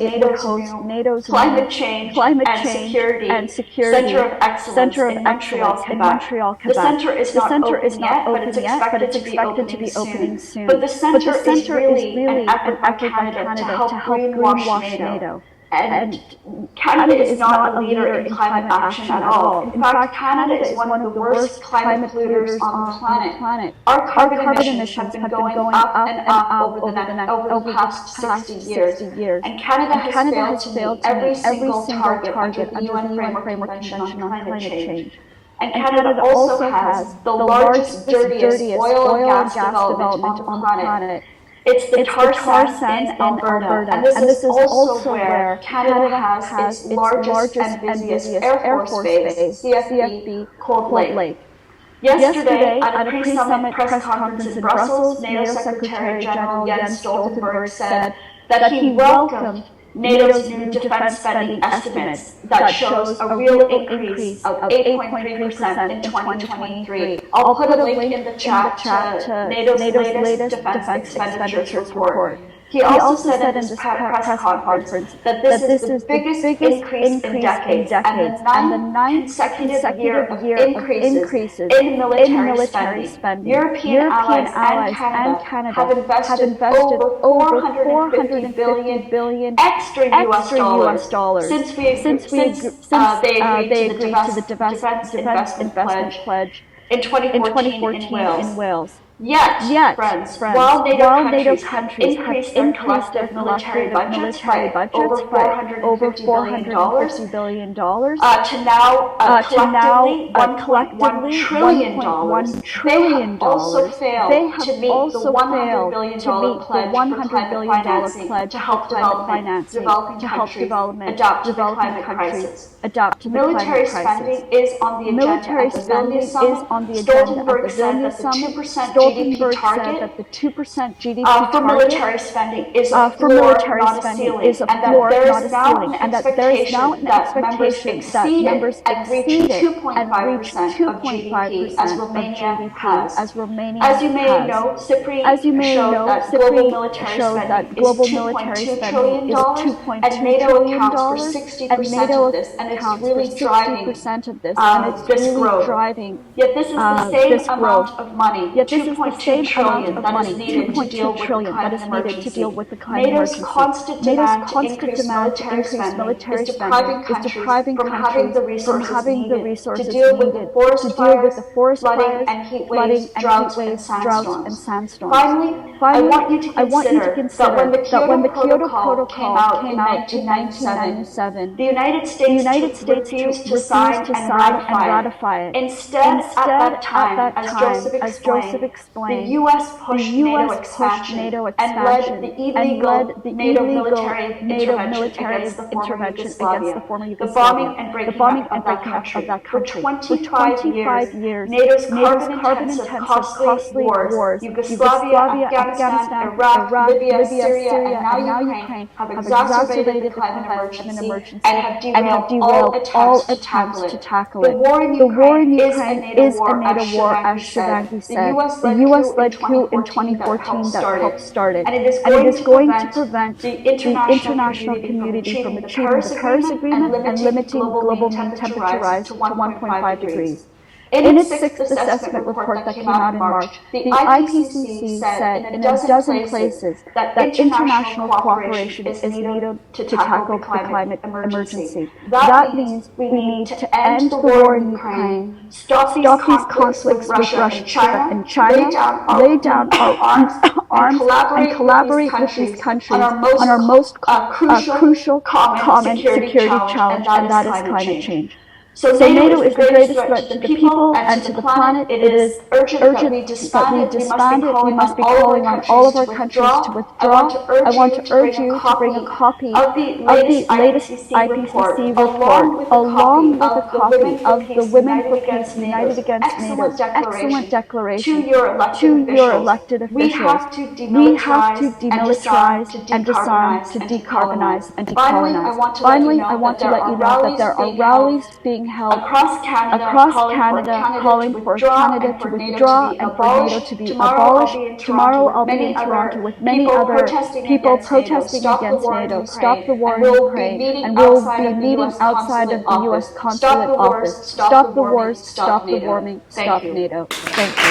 it would host NATO's climate change and security center of excellence in Montreal, Quebec. The center is not open yet, but it's expected to be opening soon. But the center is really an effort by Canada to help greenwash NATO. And Canada is not a leader in climate action at all. In fact, Canada is one of the worst climate polluters on the planet. Our carbon emissions have been going up and up over the past 60 years. And Canada has failed to meet every single target under the UN Framework Convention on Climate Change. And Canada also has the largest, dirtiest oil and gas development on the planet. It's the tar sands in Alberta, and this is also where Canada has its largest and busiest Air Force base, CFB Cold Lake. Yesterday, at a pre-summit press conference in Brussels, NATO Secretary General Jens Stoltenberg said that he welcomed NATO's new defense spending estimates that shows a real increase of 8.3% in 2023. I'll put a link in the chat to NATO's latest defense expenditures report. He also said in this press conference that this is the biggest increase in decades and the ninth consecutive year of increases in military spending. European allies and Canada have invested over $450 billion extra US dollars since they agreed to the Defense Investment Pledge in 2014 in Wales. Yet, friends, while NATO countries have increased their military budgets by over $450 billion, to now collectively $1.1 trillion, they have also failed to meet the $100 billion pledge to help developing countries adapt to the climate crisis. Military spending is on the agenda at the Vilnius Summit. Stoltenberg said that the 2% GDP target for military spending is a floor, not a ceiling, and that there is now an expectation that members exceed it and reach 2.5% of GDP has. As you may know, CIPRI showed that global military spending is $2.2 trillion, and NATO accounts for 60% of this, and it's really driving this growth. Yet this is the same amount of money, $2.2 trillion that is needed to deal with the climate emergency. NATO's constant demand to increase military spending is depriving countries from having the resources needed to deal with the forest fires, flooding and heat waves, droughts and sandstorms. Finally, I want you to consider that when the Kyoto Protocol came out in 1997, the United States refused to sign and ratify it. Instead, at that time, as Joseph explained, the U.S. pushed NATO expansion and led the illegal NATO military intervention against the former Yugoslavia, the bombing and breaking up of that country. For 25 years, NATO's carbon-intensive, costly wars, Yugoslavia, Afghanistan, Iraq, Libya, Syria, and now Ukraine, have exacerbated the climate emergency and have derailed all attempts to tackle it. The war in Ukraine is a NATO war, as Shivangi said. The U.S. led coup in 2014 that helped start it, and it is going to prevent the international community from achieving the Paris Agreement and limiting global mean temperature rise to 1.5 degrees. In its sixth assessment report that came out in March, the IPCC said in a dozen places that international cooperation is needed to tackle the climate emergency. That means we need to end the war in Ukraine, stop these conflicts with Russia and China, lay down our arms and collaborate with these countries on our most crucial common security challenge, and that is climate change. So NATO is the greatest threat to the people and to the planet. It is urgent that we disband it. We must be calling on all of our countries to withdraw. I want to urge you to bring a copy of the latest IPCC report, along with a copy of the Women for Peace United Against NATO's excellent declaration to your elected officials. We have to demilitarize and disarm to decarbonize and decolonize. Finally, I want to let you know that there are rallies being held across Canada calling for Canada to withdraw and for NATO to be abolished. Tomorrow I'll be in Toronto with many other people protesting against NATO, Stop the War in Ukraine, and we'll be meeting outside of the U.S. Consulate Office. Stop the wars, stop the warming, stop NATO. Thank you.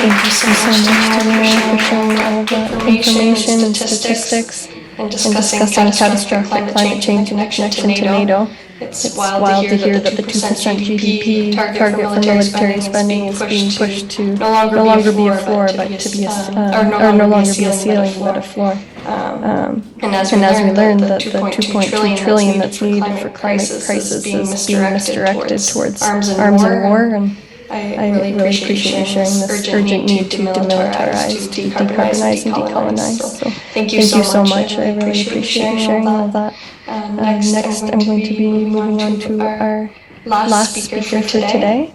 Thank you so much, Tanya, for sharing all of that information and statistics and discussing catastrophic climate change in connection to NATO. It's wild to hear that the 2% GDP target for military spending is being pushed to no longer be a floor, but to be or no longer be a ceiling, but a floor. And as we learned, that the 2.3 trillion that's needed for climate crisis is being misdirected towards arms and war. And I really appreciate you sharing this urgent need to demilitarize, to decarbonize and decolonize. So thank you so much. I really appreciate you sharing all that. Next, I'm going to be moving on to our last speaker for today.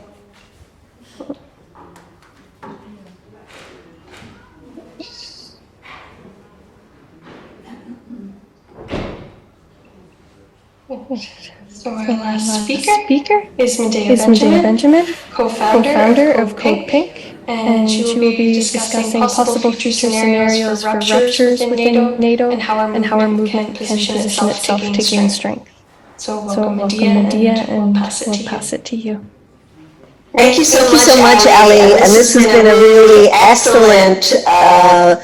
So our last speaker is Medea Benjamin, co-founder of Code Pink, and she will be discussing possible future scenarios for ruptures within NATO and how our movement can position itself to gain strength. So welcome Medea, and we'll pass it to you. Thank you so much, Ali. And this has been a really excellent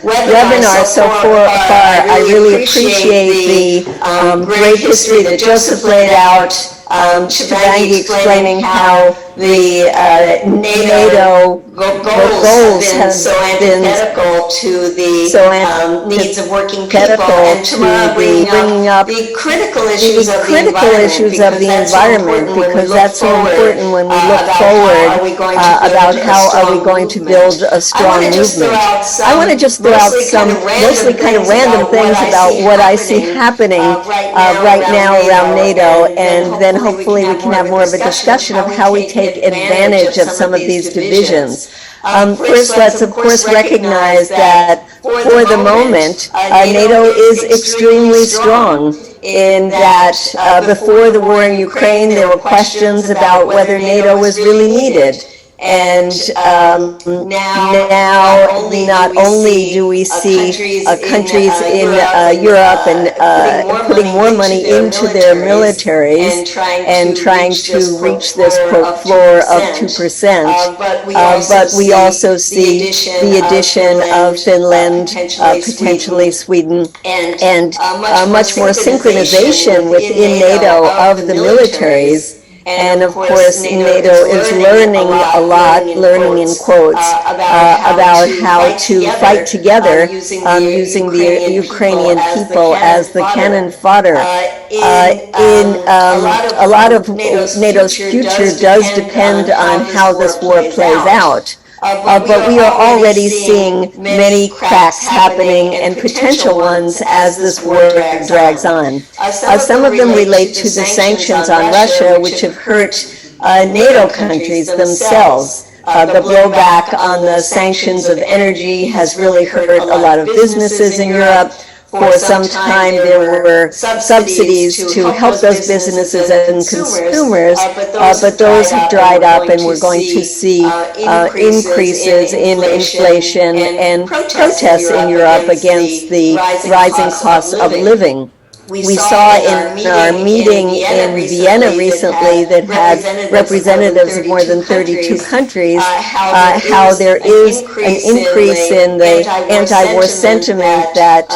webinar so far. I really appreciate the great history that Joseph laid out, Shivangi explaining how the NATO goals have been to the needs of working people, and tomorrow bringing up the critical issues of the environment, because that's so important when we look forward about how are we going to build a strong movement. I want to just throw out some mostly kind of random things about what I see happening right now around NATO, and then hopefully we can have more of a discussion of how we take advantage of some of these divisions. First, let's of course recognize that for the moment, NATO is extremely strong, in that before the war in Ukraine, there were questions about whether NATO was really needed. And now not only do we see countries in Europe and putting more money into their militaries and trying to reach this quote floor of 2%, but we also see the addition of Finland, potentially Sweden, and much more synchronization within NATO of the militaries. And of course, NATO is learning a lot, learning in quotes, about how to fight together using the Ukrainian people as the cannon fodder. A lot of NATO's future does depend on how this war plays out. But we are already seeing many cracks happening, and potential ones, as this war drags on. Some of them relate to the sanctions on Russia, which have hurt NATO countries themselves. The blowback on the sanctions of energy has really hurt a lot of businesses in Europe. For some time, there were subsidies to help those businesses and consumers, but those have dried up, and we're going to see increases in inflation and protests in Europe against the rising costs of living. we saw in our meeting in Vienna recently that had representatives of more than 32 countries, how there is an increase in the anti-war sentiment that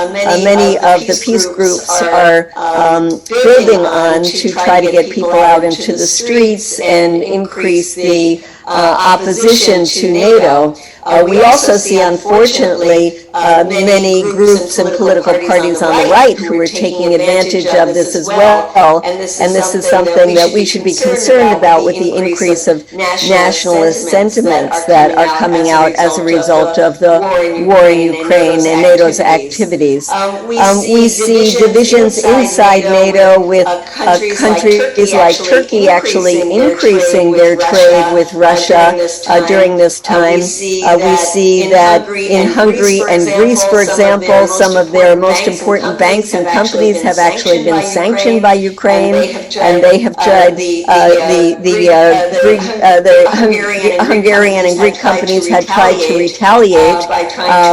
many of the peace groups are building on to try to get people out into the streets and increase the opposition to NATO. We also see, unfortunately, many groups and political parties on the right who are taking advantage of this as well, and this is something that we should be concerned about with the increase of nationalist sentiments that are coming out as a result of the war in Ukraine and NATO's activities. We see divisions inside NATO with countries like Turkey actually increasing their trade with Russia during this time. We see that in Hungary and Greece, for example, some of their most important banks and companies have actually been sanctioned by Ukraine, and they have tried, the Hungarian and Greek companies had tried to retaliate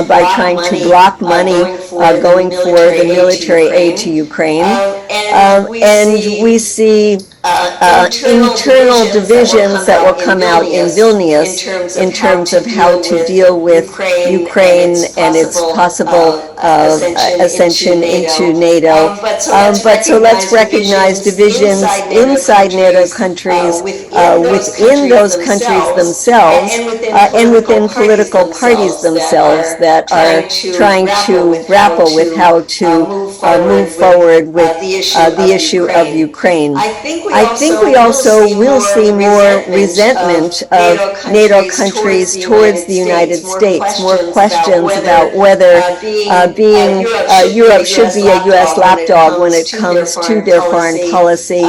by trying to block money going for the military aid to Ukraine. And we see internal divisions that will come out in Vilnius in terms of how to deal with Ukraine and its possible ascension into NATO. But so let's recognize divisions inside NATO countries, within those countries themselves, and within political parties themselves that are trying to grapple with how to move forward with the issue of Ukraine. I think we also will see more resentment of NATO countries towards the United States, more questions about whether Europe should be a U.S. lapdog when it comes to their foreign policy.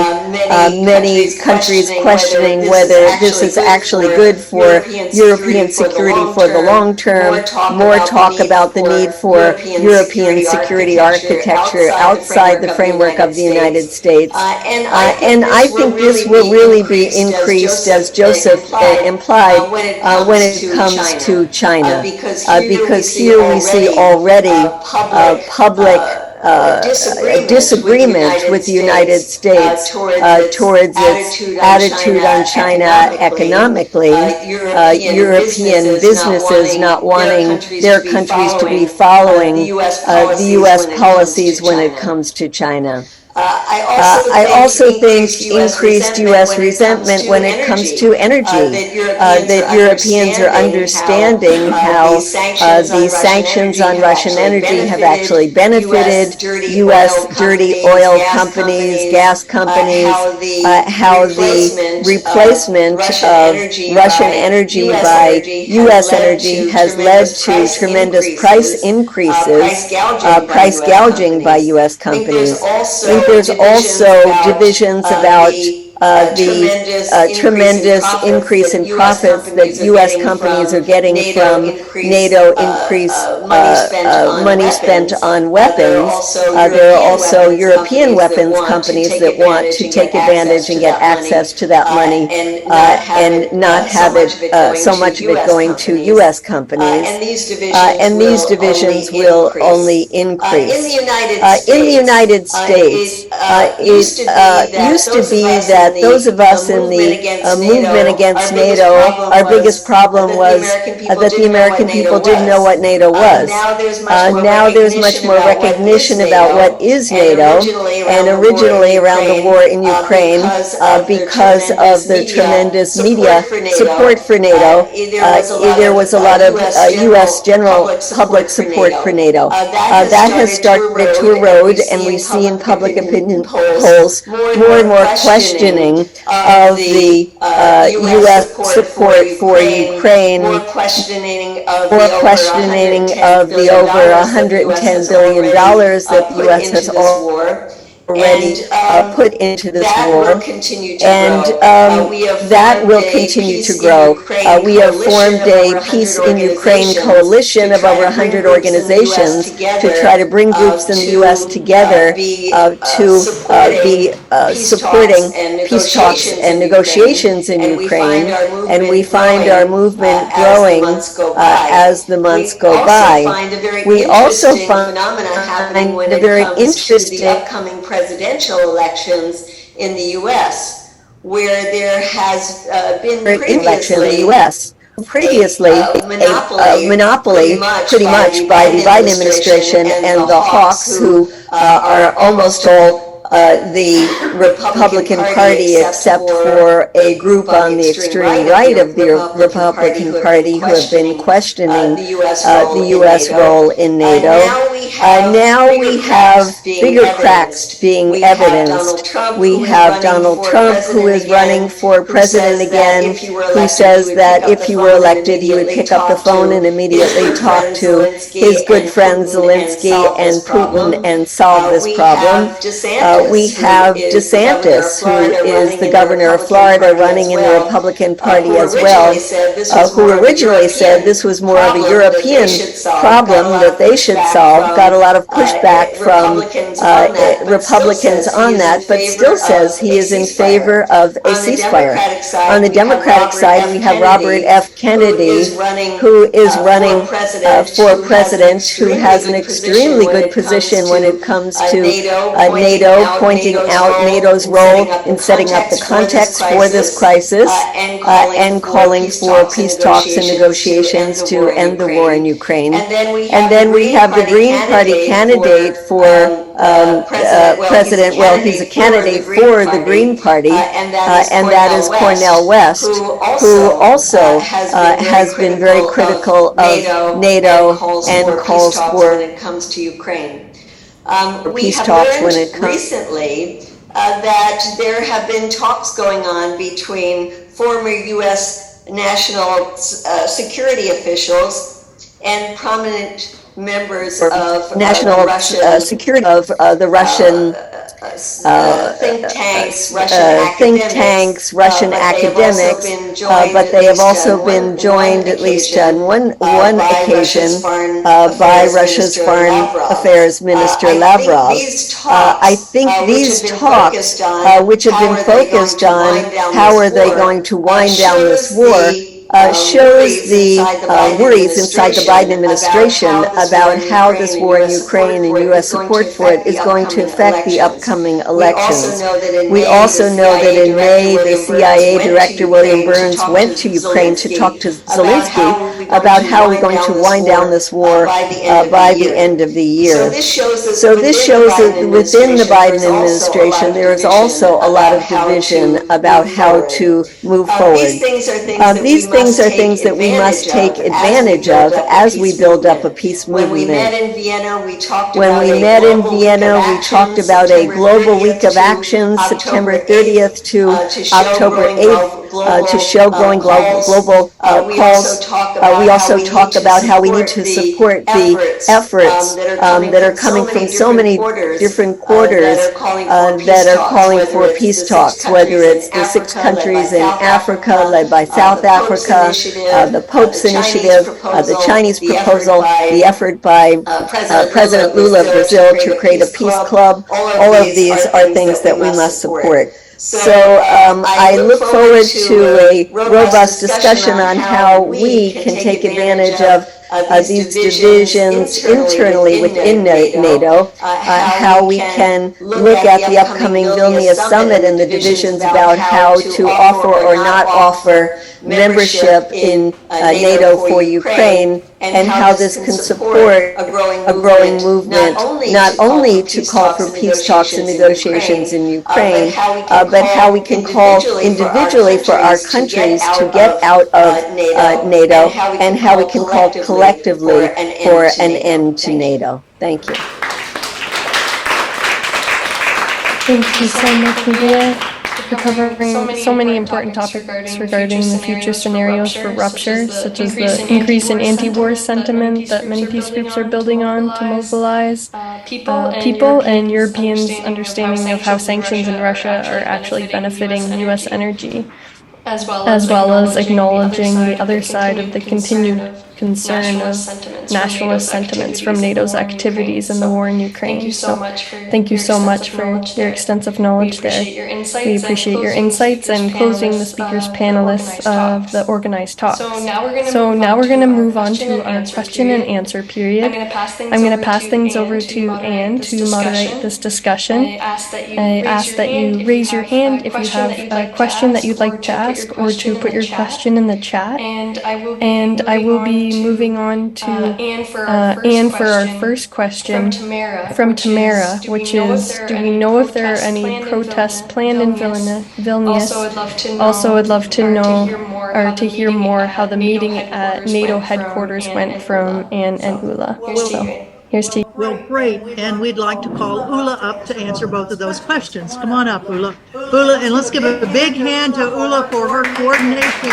Many countries questioning whether this is actually good for European security for the long term, more talk about the need for European security architecture outside the framework of the United States. And I think this will really be increased, as Joseph implied, when it comes to China, because here we see already public disagreement with the United States towards its attitude on China economically, European businesses not wanting their countries to be following the U.S. policies when it comes to China. I also think increased U.S. resentment when it comes to energy, that Europeans are understanding how the sanctions on Russian energy have actually benefited U.S. dirty oil companies, gas companies, how the replacement of Russian energy by U.S. energy has led to tremendous price increases, price gouging by U.S. companies. There's also divisions about the tremendous increase in profits that U.S. companies are getting from NATO increased money spent on weapons. There are also European weapons companies that want to take advantage and get access to that money and not have it, so much of it going to U.S. companies. And these divisions will only increase. In the United States, it used to be that those of us in the movement against NATO, our biggest problem was that the American people didn't know what NATO was. Now there's much more recognition about what is NATO, and originally around the war in Ukraine, because of the tremendous media support for NATO, there was a lot of U.S. general public support for NATO. That has started to erode, and we see in public opinion polls more and more questioning of the U.S. support for Ukraine, more questioning of the over $110 billion that the U.S. has already put into this war, and that will continue to grow. We have formed a Peace in Ukraine coalition of over 100 organizations to try to bring groups in the U.S. together to be supporting peace talks and negotiations in Ukraine, and we find our movement growing as the months go by. We also find a very interesting upcoming presidential elections in the U.S., where there has been previously a monopoly pretty much by the Biden administration and the hawks, who are almost all the Republican Party, except for a group on the extreme right of the Republican Party who have been questioning the U.S. role in NATO. Now we have bigger cracks being evidenced. We have Donald Trump, who is running for president again, who says that if he were elected, he would pick up the phone and immediately talk to his good friend Zelensky and Putin and solve this problem. We have DeSantis, who is the governor of Florida, running in the Republican Party as well, who originally said this was more of a European problem that they should solve. Got a lot of pushback from Republicans on that, but still says he is in favor of a ceasefire. On the Democratic side, we have Robert F. Kennedy, who is running for president, who has an extremely good position when it comes to NATO, pointing out NATO's role in setting up the context for this crisis and calling for peace talks and negotiations to end the war in Ukraine. And then we have the Green Party candidate for president. Well, he's a candidate for the Green Party, and that is Cornel West, who also has been very critical of NATO and calls for peace talks when it comes. Recently, that there have been talks going on between former U.S. national security officials and prominent members of national security of the Russian think tanks, Russian academics, but they have also been joined, at least on one occasion, by Russia's Foreign Affairs Minister Lavrov. I think these talks, which have been focused on how are they going to wind down this war, shows the worries inside the Biden administration about how this war in Ukraine and U.S. support for it is going to affect the upcoming elections. We also know that in May, the CIA Director William Burns went to Ukraine to talk to Zelensky about how we're going to wind down this war by the end of the year. So this shows that within the Biden administration, there is also a lot of division about how to move forward. These things are things that we must take advantage of as we build up a peace movement. When we met in Vienna, we talked about a global week of actions, September 30th to October 8th, to show growing global calls. We also talk about how we need to support the efforts that are coming from so many different quarters that are calling for peace talks, whether it's the 6 countries in Africa led by South Africa, the Pope's initiative, the Chinese proposal, the effort by President Lula of Brazil to create a peace club. All of these are things that we must support. So I look forward to a robust discussion on how we can take advantage of these divisions internally within NATO, how we can look at the upcoming Vilnius summit and the divisions about how to offer or not offer membership in NATO for Ukraine, and how this can support a growing movement, not only to call for peace talks and negotiations in Ukraine, but how we can call individually for our countries to get out of NATO, and how we can call collectively for an end to NATO. Thank you. Thank you so much, Medea, for covering so many important topics regarding the future scenarios for rupture, such as the increase in anti-war sentiment that many peace groups are building on to mobilize, people and Europeans' understanding of how sanctions in Russia are actually benefiting U.S. energy, as well as acknowledging the other side of the continued concern of nationalist sentiments from NATO's activities in the war in Ukraine. So thank you so much for your extensive knowledge there. We appreciate your insights and closing the speakers panelists of the organized talks. So now we're going to move on to our question and answer period. I'm going to pass things over to Anne to moderate this discussion. I ask that you raise your hand if you have a question that you'd like to ask, or to put your question in the chat. And I will be moving on to Anne for our first question from Tamara, which is, do we know if there are any protests planned in Vilnius? Also, I'd love to know or to hear more how the meeting at NATO headquarters went from Anne and Ula. So here's to you. Well, great. And we'd like to call Ula up to answer both of those questions. Come on up, Ula. Ula, and let's give a big hand to Ula for her coordination.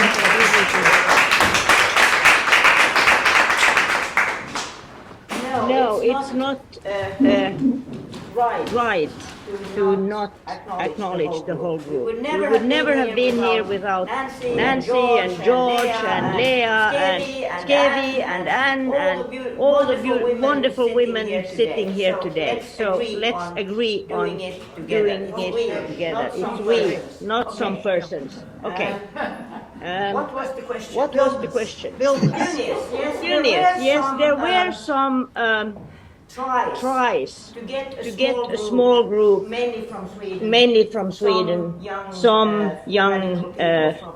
No, it's not right to not acknowledge the whole group. We would never have been here without Nancy and George and Leah and Skevi and Anne and all the wonderful women sitting here today. So let's agree on doing it together. It's we, not some persons. Okay. What was the question? What was the question? Vilnius. Yes, there were some tries to get a small group, mainly from Sweden, some young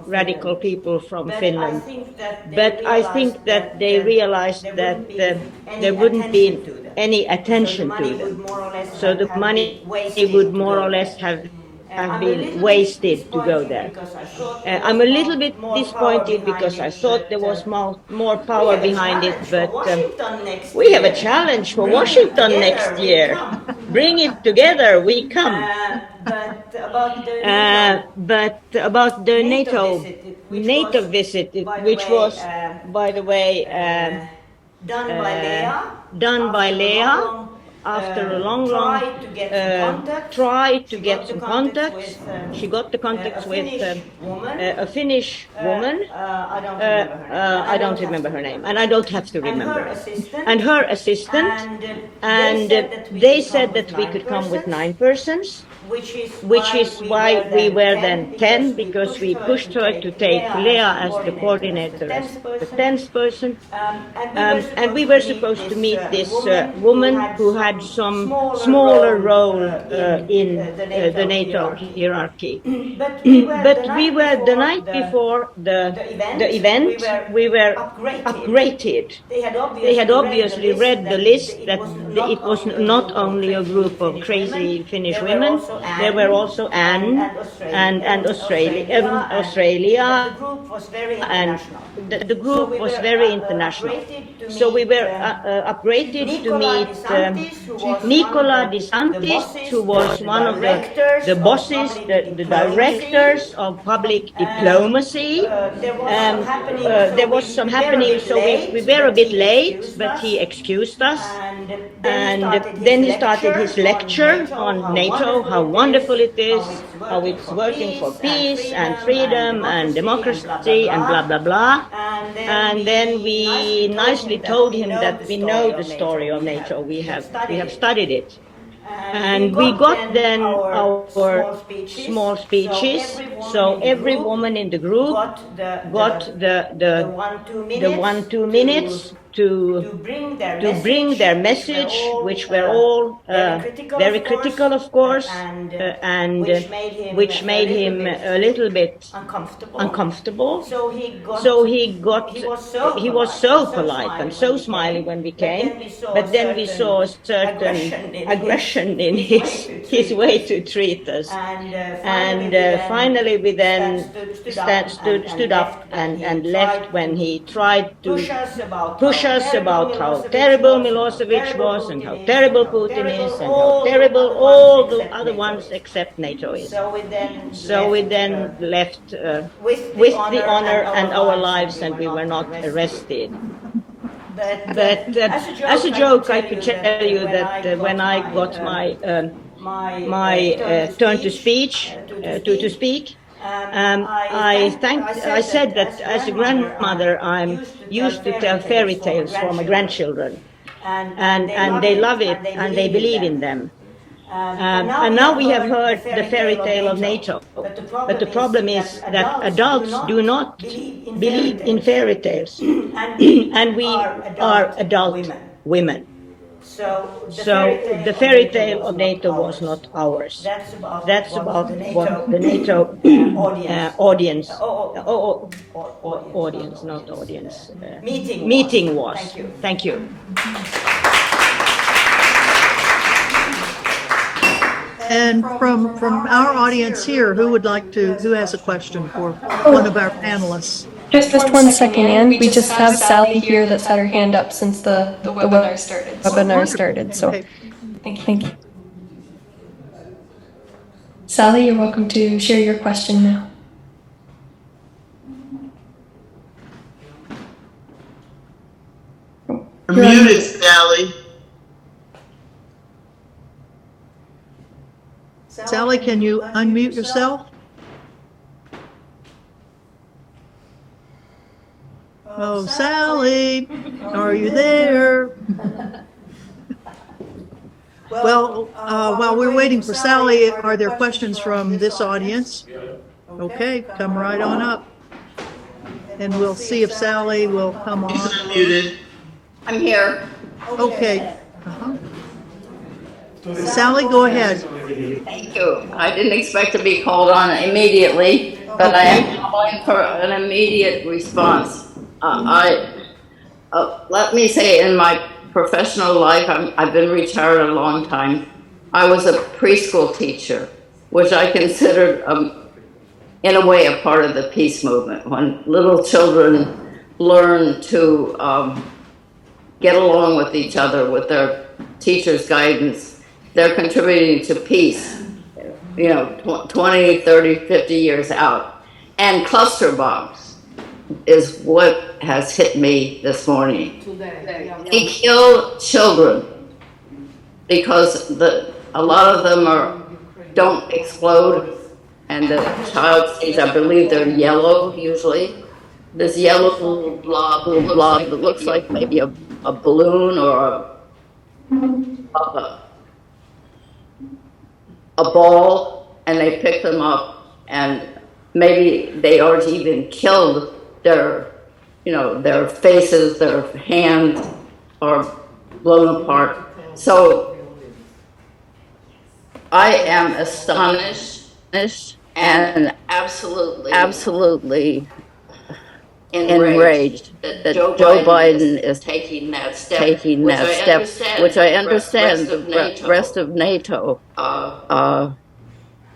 radical people from Finland. But I think that they realized that there wouldn't be any attention to them. So the money would more or less have been wasted to go there. I'm a little bit disappointed because I thought there was more power behind it, but we have a challenge for Washington next year. Bring it together, we come. But about the NATO visit, which was, by the way, done by Leah. After a long try to get some contacts, she got the contacts with a Finnish woman. I don't remember her name, and I don't have to remember it. And her assistant, and they said that we could come with 9 persons, which is why we were then 10, because we pushed her to take Leah as the coordinator, as the 10th person. And we were supposed to meet this woman who had some smaller role in the NATO hierarchy. But we were, the night before the event, we were upgraded. They had obviously read the list, that it was not only a group of crazy Finnish women, there were also Anne and Australia, and the group was very international. So we were upgraded to meet Nicola DeSantis, who was one of the bosses, the directors of public diplomacy. There was some happening, so we were a bit late, but he excused us. And then he started his lecture on NATO, how wonderful it is, how it's working for peace and freedom and democracy and blah, blah, blah. And then we nicely told him that we know the story of NATO, we have studied it. And we got then our small speeches, so every woman in the group got the 1-2 minutes to bring their message, which were all very critical, of course, and which made him a little bit uncomfortable. So he was so polite and so smiley when we came, but then we saw a certain aggression in his way to treat us. And finally we then stood up and left when he tried to push us about how terrible Milosevic was and how terrible Putin is and how terrible all the other ones except NATO is. So we then left with the honor and our lives, and we were not arrested. But as a joke, I could tell you that when I got my turn to speak, I said that as a grandmother, I'm used to tell fairy tales for my grandchildren, and they love it and they believe in them. And now we have heard the fairy tale of NATO, but the problem is that adults do not believe in fairy tales, and we are adult women. So the fairy tale of NATO was not ours. That's about what the NATO audience, not audience, meeting was. Thank you. And from our audience here, who has a question for one of our panelists? Just 1 second, Anne. We just have Sally here that's had her hand up since the webinar started. So, Okay. thank you. Sally, you're welcome to share your question now. You're muted, Sally. Sally, can you unmute yourself? Oh, Sally, are you there? Well, while we're waiting for Sally, are there questions from this audience? Okay, come right on up. And we'll see if Sally will come on. She's unmuted. I'm here. Okay. Sally, go ahead. Thank you. I didn't expect to be called on immediately, but I am calling for an immediate response. Let me say, in my professional life, I've been retired a long time. I was a preschool teacher, which I considered, in a way, a part of the peace movement. When little children learn to get along with each other, with their teacher's guidance, they're contributing to peace, 20, 30, 50 years out. And cluster bombs is what has hit me this morning. They kill children because a lot of them don't explode, and the child stays, I believe they're yellow usually. This yellow little blob that looks like maybe a balloon or a ball, and they pick them up, and maybe they aren't even killed. Their faces, their hands are blown apart. So I am astonished and absolutely enraged that Joe Biden is taking that step, which I understand the rest of NATO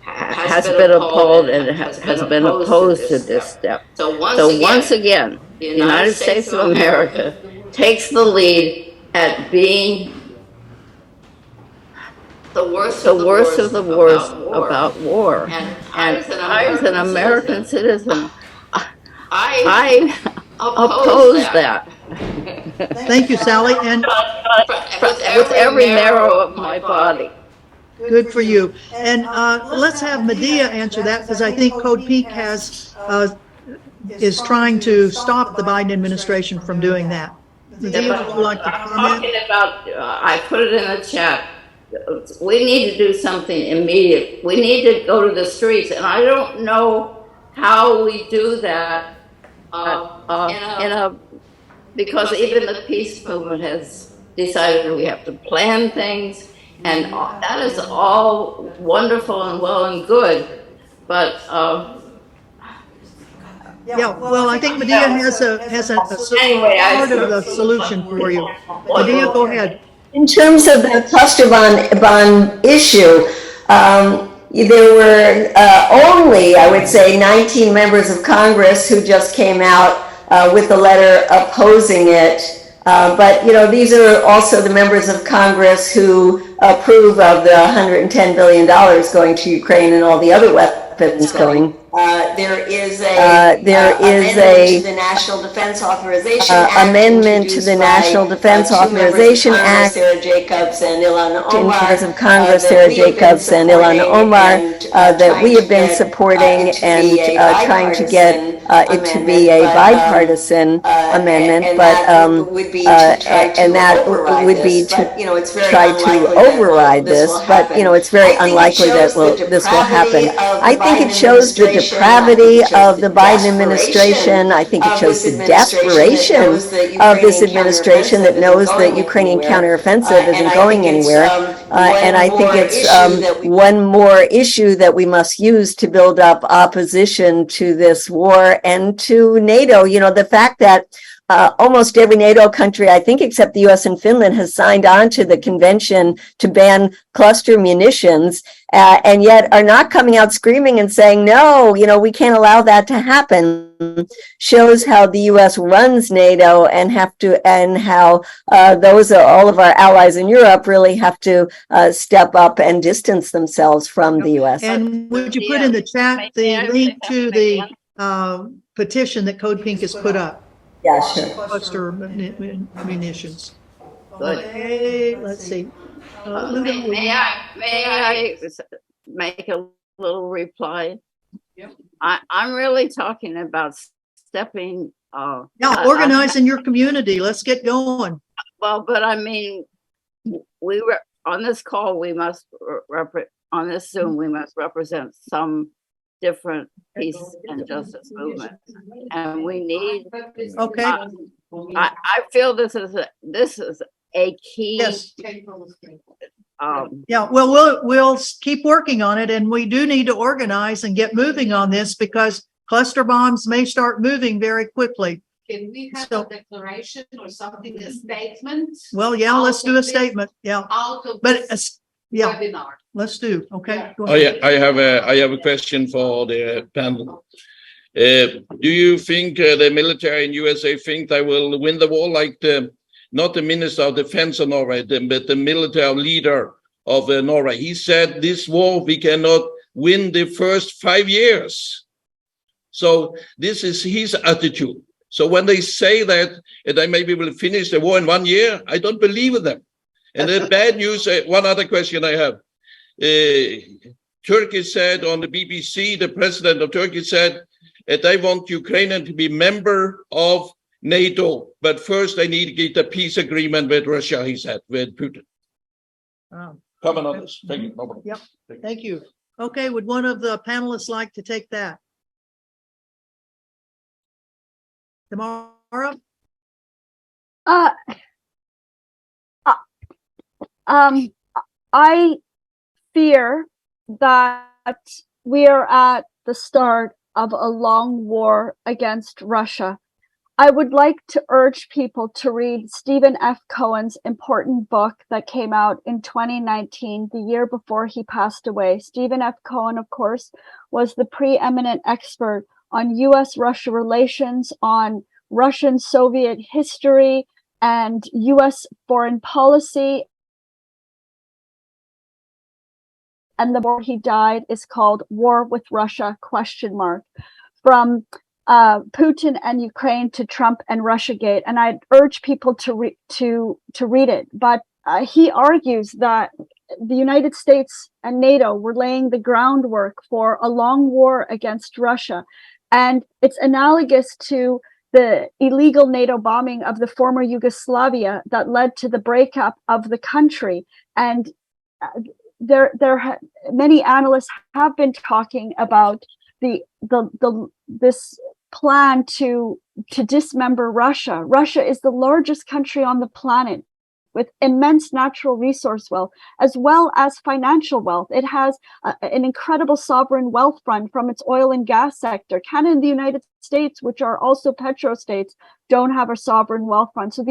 has been appalled and has been opposed to this step. So once again, the United States of America takes the lead at being the worst of the worst about war. And I, as an American citizen, I oppose that. Thank you, Sally, and with every marrow of my body. good for you. And let's have Medea answer that, because I think Code Pink is trying to stop the Biden administration from doing that. Medea, would you like to comment? I put it in the chat. We need to do something immediate. We need to go to the streets, and I don't know how we do that because even the peace movement has decided we have to plan things, and that is all wonderful and well and good, but yeah, well, I think Medea has a part of the solution for you. Medea, go ahead. In terms of the cluster bomb issue, there were only, I would say, 19 members of Congress who just came out with a letter opposing it. But, these are also the members of Congress who approve of the $110 billion going to Ukraine and all the other weapons going there is a amendment to the National Defense Authorization Act, Sarah Jacobs and Ilhan Omar, that we have been supporting and trying to get it to be a bipartisan amendment, but and that would be to try to override this, but it's very unlikely that this will happen. I think it shows the depravity of the Biden administration. I think it shows the desperation of this administration that knows that Ukrainian counteroffensive isn't going anywhere. And I think it's one more issue that we must use to build up opposition to this war and to NATO. The fact that almost every NATO country, I think, except the US and Finland, has signed on to the convention to ban cluster munitions, and yet are not coming out screaming and saying, no, we can't allow that to happen, shows how the US runs NATO and how those are all of our allies in Europe really have to step up and distance themselves from the US. And would you put in the chat the link to the petition that Code Pink has put up? Yeah, sure. Cluster munitions. Good. Okay, let's see. Ludo, May I make a little reply? I'm really talking about stepping. Organizing your community. Let's get going. Well, but I mean, we were on this call. We must on this Zoom. We must represent some different peace and justice movement, and we need. Okay. I feel this is a key. Yes. Yeah. Well, we'll keep working on it, and we do need to organize and get moving on this because cluster bombs may start moving very quickly. Can we have a declaration or something, a statement? Well, yeah, let's do a statement. Yeah. Out of But yeah. webinar. Let's do. Okay. Yeah. Go Oh ahead. yeah, I have a question for the panel. Do you think the military in USA think they will win the war, like not the Minister of Defense of Norway, but the military leader of Norway? He said this war we cannot win the first 5 years. So this is his attitude. So when they say that they maybe will finish the war in 1 year, I don't believe them. And the bad news. One other question I have. Turkey said on the BBC, the president of Turkey said that they want Ukraine to be member of NATO, but first they need to get a peace agreement with Russia, he said, with Putin. Comment on this. Thank you. No, Yep. Thank you. Okay. Would one of the panelists like to take that? Tamara? I fear that we are at the start of a long war against Russia. I would like to urge people to read Stephen F. Cohen's important book that came out in 2019, the year before he passed away. Stephen F. Cohen, of course, was the preeminent expert on US-Russia relations, on Russian-Soviet history, and US foreign policy. And the war he died is called War with Russia, ? From Putin and Ukraine to Trump and Russiagate. And I'd urge people to read it. But he argues that the United States and NATO were laying the groundwork for a long war against Russia. And it's analogous to the illegal NATO bombing of the former Yugoslavia that led to the breakup of the country. And many analysts have been talking about this plan to dismember Russia. Russia is the largest country on the planet with immense natural resource wealth, as well as financial wealth. It has an incredible sovereign wealth fund from its oil and gas sector. Canada and the United States, which are also petrostates, don't have a sovereign wealth fund. So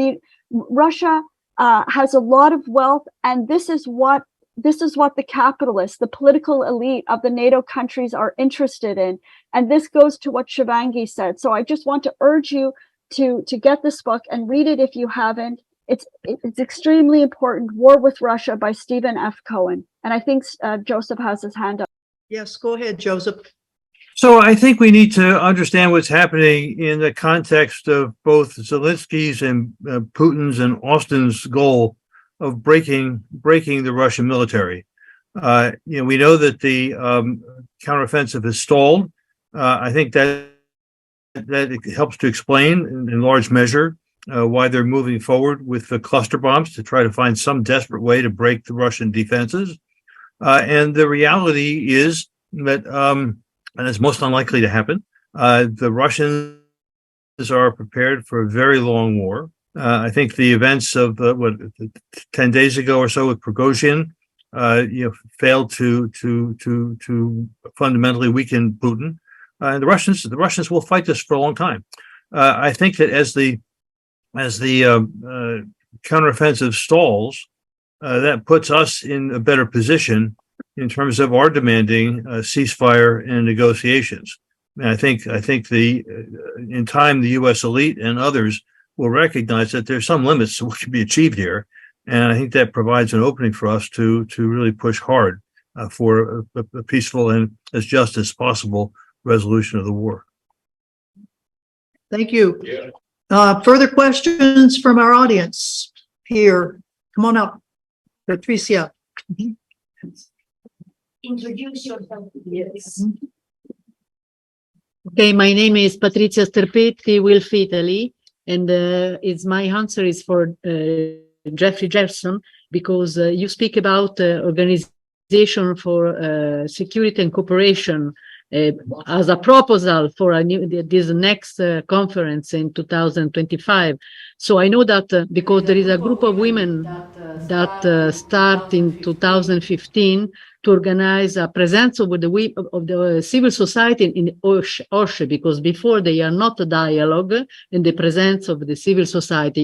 Russia has a lot of wealth, and this is what the capitalists, the political elite of the NATO countries are interested in. And this goes to what Shivangi said. So I just want to urge you to get this book and read it if you haven't. It's extremely important. War with Russia by Stephen F. Cohen. And I think Joseph has his hand up. Yes, go ahead, Joseph. So I think we need to understand what's happening in the context of both Zelensky's and Putin's and Austin's goal of breaking the Russian military. We know that the counteroffensive has stalled. I think that it helps to explain in large measure why they're moving forward with the cluster bombs to try to find some desperate way to break the Russian defenses. And the reality is that, and it's most unlikely to happen, the Russians are prepared for a very long war. I think the events of 10 days ago or so with Prigozhin, failed to fundamentally weaken Putin. And the Russians will fight this for a long time. I think that as the counteroffensive stalls, that puts us in a better position in terms of our demanding ceasefire and negotiations. And I think in time the U.S. elite and others will recognize that there's some limits to what can be achieved here, and I think that provides an opening for us to really push hard for a peaceful and as just as possible resolution of the war. Thank you. Further questions from our audience here? Come on up, Patricia. Introduce yourself. Yes. Okay, my name is Patrizia Sterpetti, Wilf Italy, and my answer is for Jeffrey Jefferson, because you speak about organization for security and cooperation as a proposal for this next conference in 2025. So I know that because there is a group of women that start in 2015 to organize a presence of the civil society in OSHE, because before they are not a dialogue in the presence of the civil society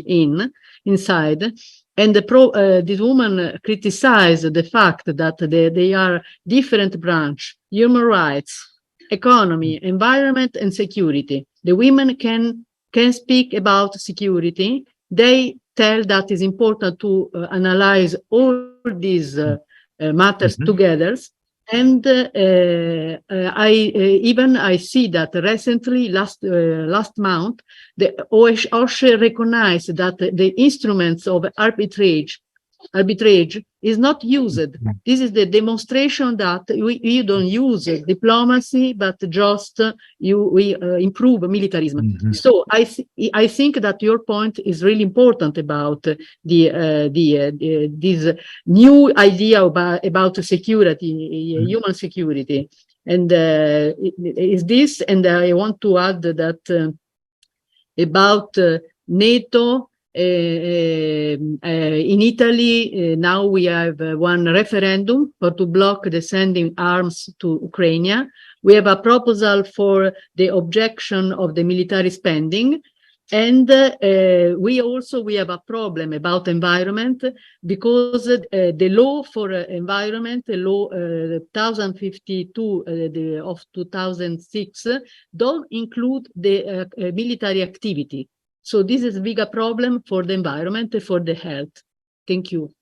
inside. And this woman criticized the fact that they are different branch: human rights, economy, environment, and security. The women can speak about security. They tell that it's important to analyze all these matters together. And I see that recently, last month, the OSHE recognized that the instruments of arbitrage is not used. This is the demonstration that we don't use diplomacy, but just we improve militarism. So I think that your point is really important about this new idea about security, human security, and is this. And I want to add that about NATO. In Italy, now we have one referendum to block the sending arms to Ukraine. We have a proposal for the objection of the military spending. And we have a problem about environment, because the law for environment, the law 1052 of 2006, don't include the military activity. So this is a bigger problem for the environment and for the health. Thank you.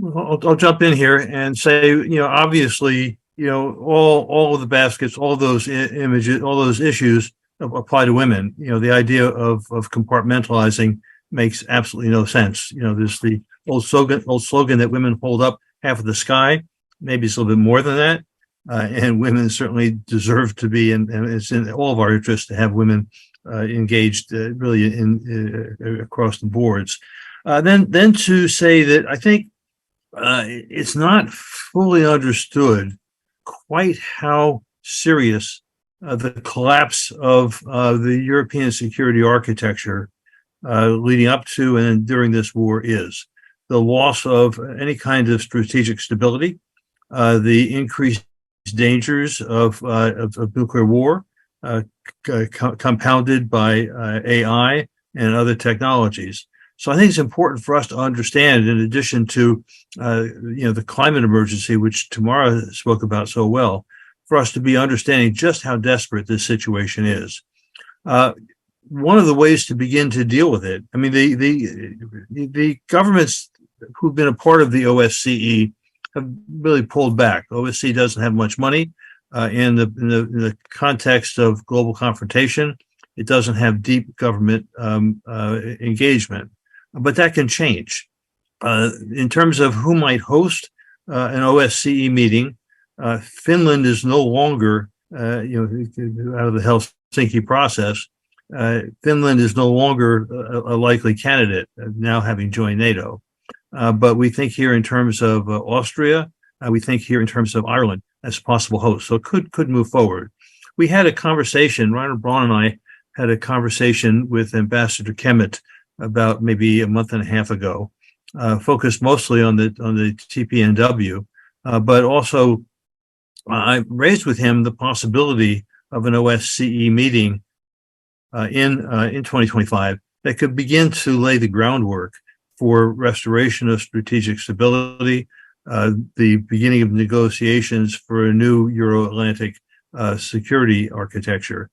I'll jump in here and say, obviously, all of the baskets, all those images, all those issues apply to women. The idea of compartmentalizing makes absolutely no sense. There's the old slogan that women hold up half of the sky. Maybe it's a little bit more than that. And women certainly deserve to be, and it's in all of our interest to have women engaged really across the boards. Then to say that I think it's not fully understood quite how serious the collapse of the European security architecture leading up to and during this war is. The loss of any kind of strategic stability, the increased dangers of nuclear war, compounded by AI and other technologies. So I think it's important for us to understand, in addition to the climate emergency, which Tamara spoke about so well, for us to be understanding just how desperate this situation is. One of the ways to begin to deal with it, I mean, the governments who've been a part of the OSCE have really pulled back. OSCE doesn't have much money. in the context of global confrontation. It doesn't have deep government engagement, but that can change. In terms of who might host an OSCE meeting, Finland is no longer, out of the Helsinki process. Finland is no longer a likely candidate, now having joined NATO. But we think here in terms of Austria, we think here in terms of Ireland as possible hosts. So it could move forward. We had a conversation, Rainer Braun and I had a conversation with Ambassador Kemet about maybe a month and a half ago, focused mostly on the TPNW, but also I raised with him the possibility of an OSCE meeting in 2025 that could begin to lay the groundwork for restoration of strategic stability, the beginning of negotiations for a new Euro-Atlantic security architecture.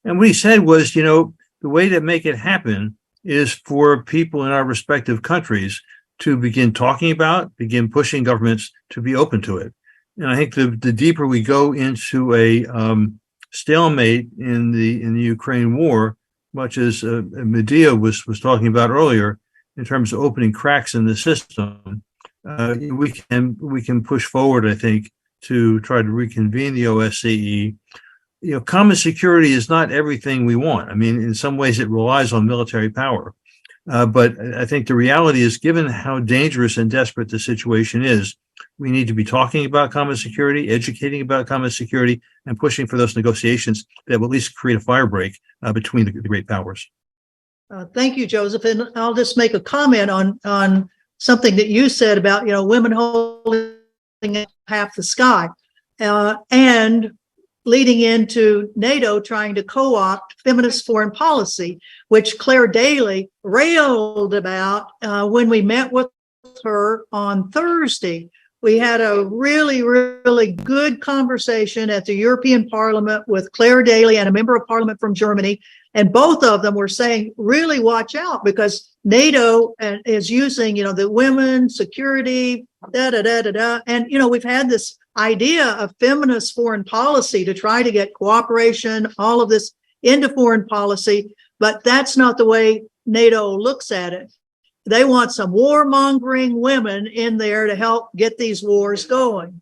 And what he said was, the way to make it happen is for people in our respective countries to begin talking about, begin pushing governments to be open to it. And I think the deeper we go into a stalemate in the Ukraine war, much as Medea was talking about earlier, in terms of opening cracks in the system, we can push forward, I think, to try to reconvene the OSCE. Common security is not everything we want. I mean, in some ways it relies on military power. But I think the reality is, given how dangerous and desperate the situation is, we need to be talking about common security, educating about common security, and pushing for those negotiations that will at least create a firebreak between the great powers. Thank you, Joseph. And I'll just make a comment on something that you said about, women holding half the sky, and leading into NATO trying to co-opt feminist foreign policy, which Claire Daly railed about when we met with her on Thursday. We had a really, really good conversation at the European Parliament with Claire Daly and a member of Parliament from Germany. And both of them were saying, really watch out, because NATO is using, the women, security, And, we've had this idea of feminist foreign policy to try to get cooperation, all of this into foreign policy, but that's not the way NATO looks at it. They want some warmongering women in there to help get these wars going.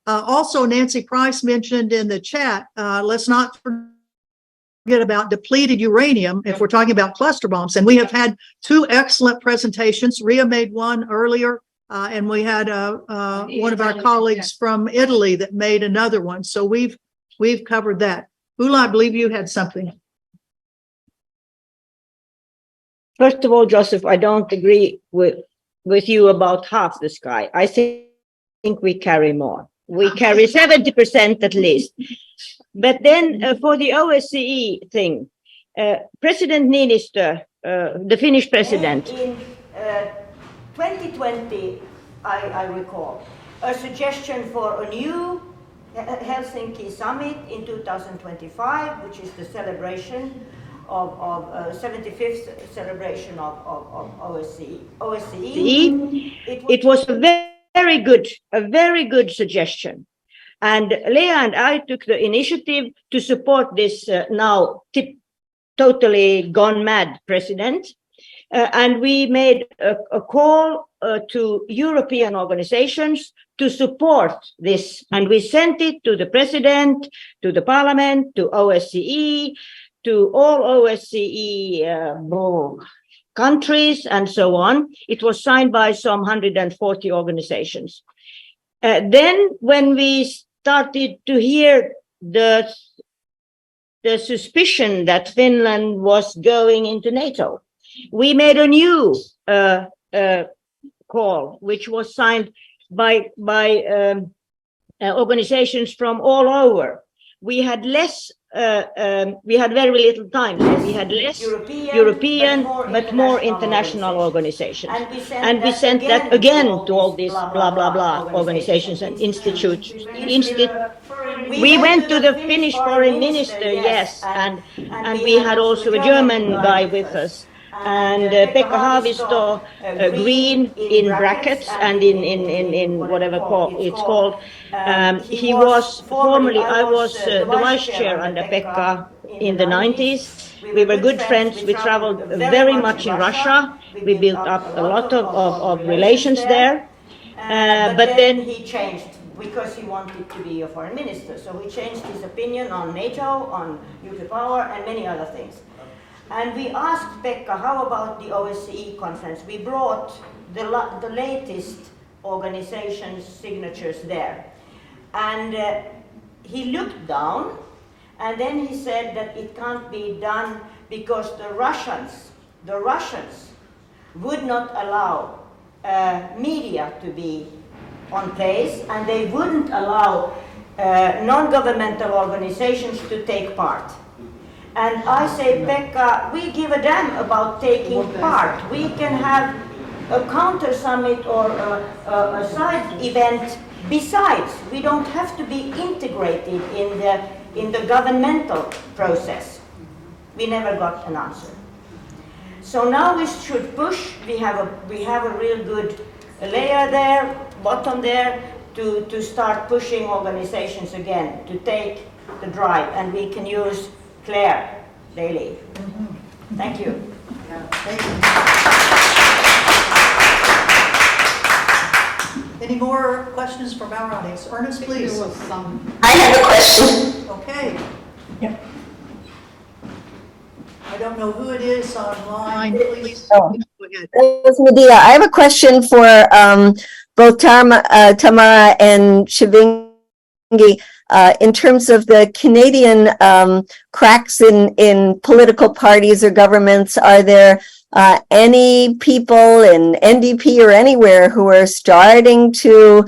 Also, Nancy Price mentioned in the chat, let's not forget about depleted uranium if we're talking about cluster bombs. And we have had two excellent presentations. Ria made one earlier, and we had one of our colleagues from Italy that made another one. So we've covered that. Ula, I believe you had something. First of all, Joseph, I don't agree with you about half the sky. I think we carry more. We carry 70% at least. But then for the OSCE thing, President Niinistö, the Finnish president, in 2020, I recall, a suggestion for a new Helsinki summit in 2025, which is the celebration of 75th celebration of OSCE. It was a very good suggestion. And Leah and I took the initiative to support this now totally gone mad president. And we made a call to European organizations to support this. And we sent it to the president, to the parliament, to OSCE, to all OSCE countries, and so on. It was signed by some 140 organizations. Then when we started to hear the suspicion that Finland was going into NATO, we made a new call, which was signed by organizations from all over. We had less. We had very little time. We had less European but more international organizations. And we sent that again to all these blah, blah, blah organizations and institutes. We went to the Finnish foreign minister, yes, and we had also a German guy with us. And Pekka Haavisto, Green in brackets and in whatever it's called. He was formerly, I was the vice chair under Pekka in the 90s. We were good friends. We traveled very much in Russia. We built up a lot of relations there. But then he changed because he wanted to be a foreign minister. So he changed his opinion on NATO, on nuclear power, and many other things. And we asked Pekka, how about the OSCE conference? We brought the latest organization's signatures there. And he looked down, and then he said that it can't be done because the Russians would not allow media to be on place, and they wouldn't allow non-governmental organizations to take part. And I say, Pekka, we give a damn about taking part. We can have a counter summit or a side event besides. We don't have to be integrated in the governmental process. We never got an answer. So now we should push. We have a real good layer there, bottom there, to start pushing organizations again, to take the drive, and we can use Claire Daly. Thank you. Thank you. Any more questions from our audience? Ernest, please. I have a question. Okay. Yep. I don't know who it is online. Please go ahead. It's Medea. I have a question for both Tamara and Shivangi. In terms of the Canadian cracks in political parties or governments, are there any people in NDP or anywhere who are starting to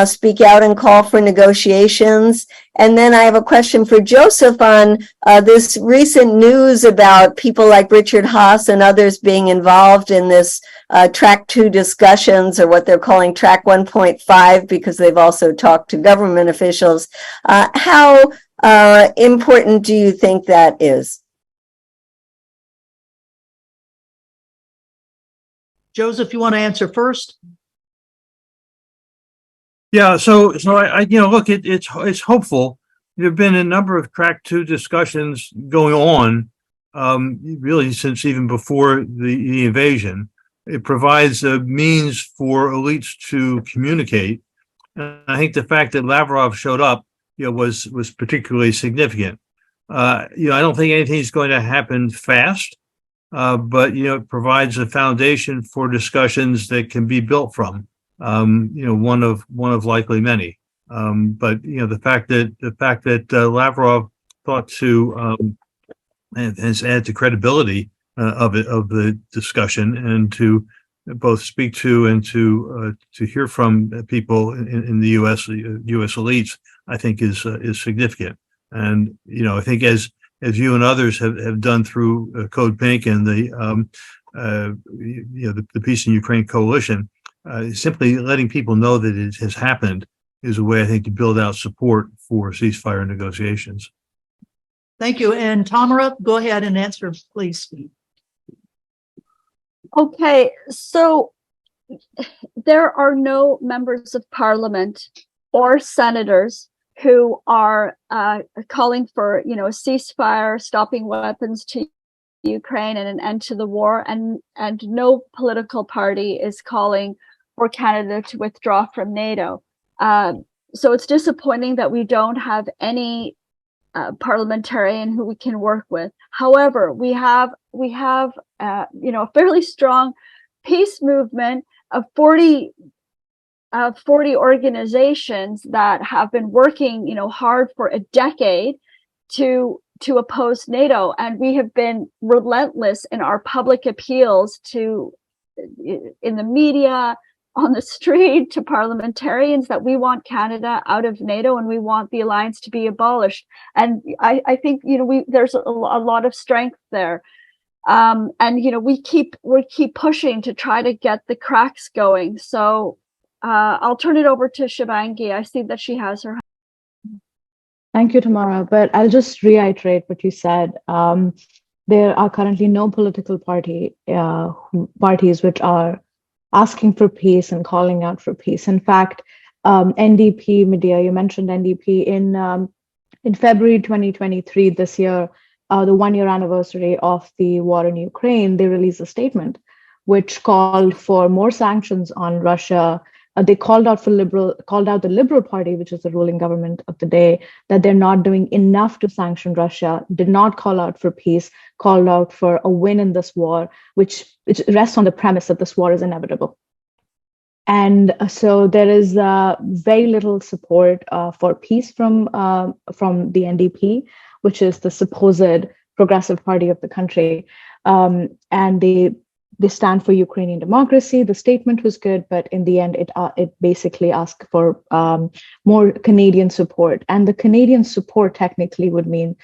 speak out and call for negotiations? And then I have a question for Joseph on this recent news about people like Richard Haas and others being involved in this track 2 discussions, or what they're calling track 1.5, because they've also talked to government officials. How important do you think that is? Joseph, you want to answer first? Yeah, so I look, it's hopeful. There have been a number of track 2 discussions going on, really since even before the invasion. It provides a means for elites to communicate. And I think the fact that Lavrov showed up, was particularly significant. I don't think anything's going to happen fast, but it provides a foundation for discussions that can be built from. One of likely many. But the fact that Lavrov thought to has added to credibility of the discussion, and to both speak to and to hear from people in the U.S. elites, I think is significant. And I think as you and others have done through Code Pink and the Peace in Ukraine Coalition, simply letting people know that it has happened is a way, I think, to build out support for ceasefire negotiations. Thank you. And Tamara, go ahead and answer, please. Okay, so there are no members of parliament or senators who are calling for, a ceasefire, stopping weapons to Ukraine and an end to the war, and no political party is calling for Canada to withdraw from NATO. So it's disappointing that we don't have any parliamentarian who we can work with. However, we have a fairly strong peace movement of 40 organizations that have been working, hard for a decade to oppose NATO, and we have been relentless in our public appeals in the media, on the street, to parliamentarians, that we want Canada out of NATO and we want the alliance to be abolished. And I think there's a lot of strength there, and we keep pushing to try to get the cracks going. So I'll turn it over to Shivangi. I see that she has her. Thank you, Tamara. But I'll just reiterate what you said. there are currently no political parties which are asking for peace and calling out for peace. In fact, NDP, Medea, you mentioned NDP in February 2023, this year, the 1-year anniversary of the war in Ukraine, they released a statement which called for more sanctions on Russia. They called out the Liberal Party, which is the ruling government of the day, that they're not doing enough to sanction Russia, did not call out for peace, called out for a win in this war, which rests on the premise that this war is inevitable. And so there is very little support for peace from the NDP, which is the supposed progressive party of the country. And they stand for Ukrainian democracy. The statement was good, but in the end, it basically asked for more Canadian support. And the Canadian support technically would mean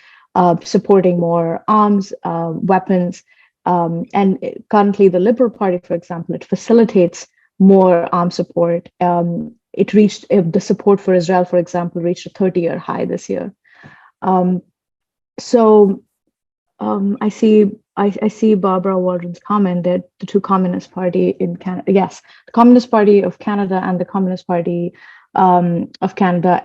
supporting more arms, weapons. And currently, the Liberal Party, for example, it facilitates more arms support. It reached the support for Israel, for example, reached a 30-year high this year. I see Barbara Waldron's comment that the two Communist Party in Canada, yes, the Communist Party of Canada and the Communist Party of Canada,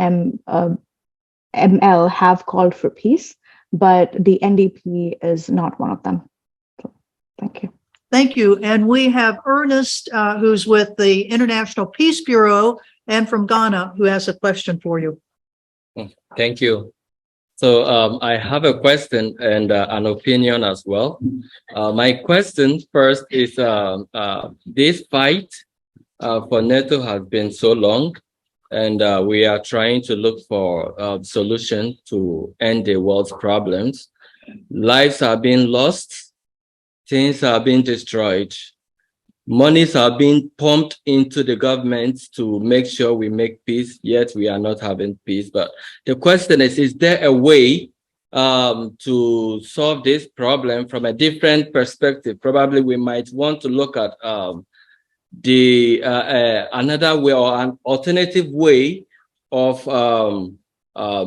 ML, have called for peace, but the NDP is not one of them. So, thank you. Thank you. And we have Ernest, who's with the International Peace Bureau and from Ghana, who has a question for you. Thank you. So I have a question and an opinion as well. My question first is this fight for NATO has been so long, and we are trying to look for a solution to end the world's problems. Lives are being lost. Things are being destroyed. Monies are being pumped into the government to make sure we make peace, yet we are not having peace. But the question is there a way to solve this problem from a different perspective? Probably we might want to look at another way or an alternative way of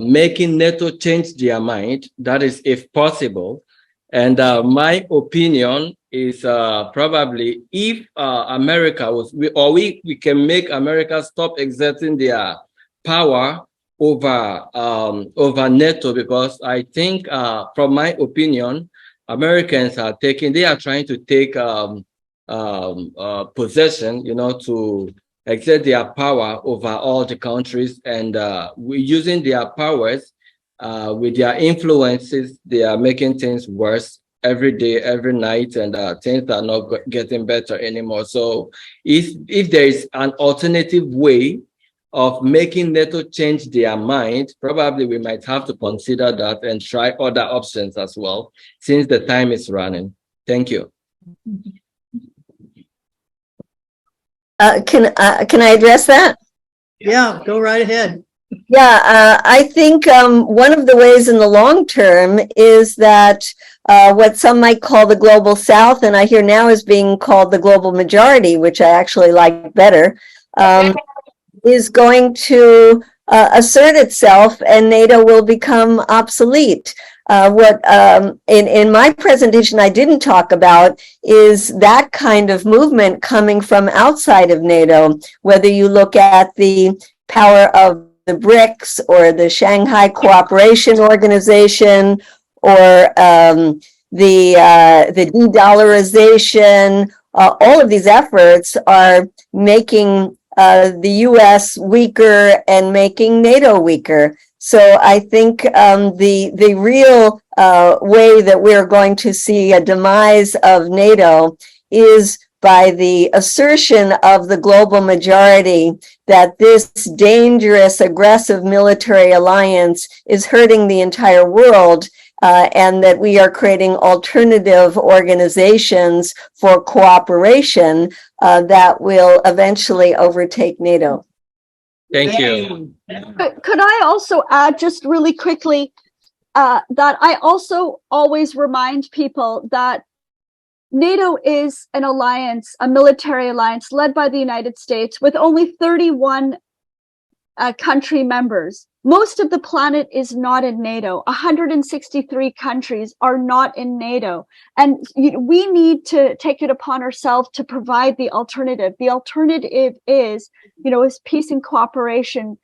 making NATO change their mind. That is, if possible. And my opinion is probably if America we can make America stop exerting their power over NATO, because I think from my opinion, Americans are trying to take possession, to exert their power over all the countries, and using their powers with their influences, they are making things worse every day, every night, and things are not getting better anymore. So if there is an alternative way of making NATO change their mind, probably we might have to consider that and try other options as well, since the time is running. Thank you. Can I address that? Yeah, go right ahead. Yeah, I think one of the ways in the long term is that what some might call the global south, and I hear now is being called the global majority, which I actually like better, is going to assert itself, and NATO will become obsolete. What in my presentation I didn't talk about is that kind of movement coming from outside of NATO, whether you look at the power of the BRICS or the Shanghai Cooperation Organization, or the de-dollarization. All of these efforts are making the U.S. weaker and making NATO weaker. So I think the real way that we're going to see a demise of NATO is by the assertion of the global majority that this dangerous, aggressive military alliance is hurting the entire world, and that we are creating alternative organizations for cooperation that will eventually overtake NATO. Thank you. Could I also add just really quickly that I also always remind people that NATO is an alliance, a military alliance led by the United States with only 31 country members. Most of the planet is not in NATO. 163 countries are not in NATO. And we need to take it upon ourselves to provide the alternative. The alternative is peace and cooperation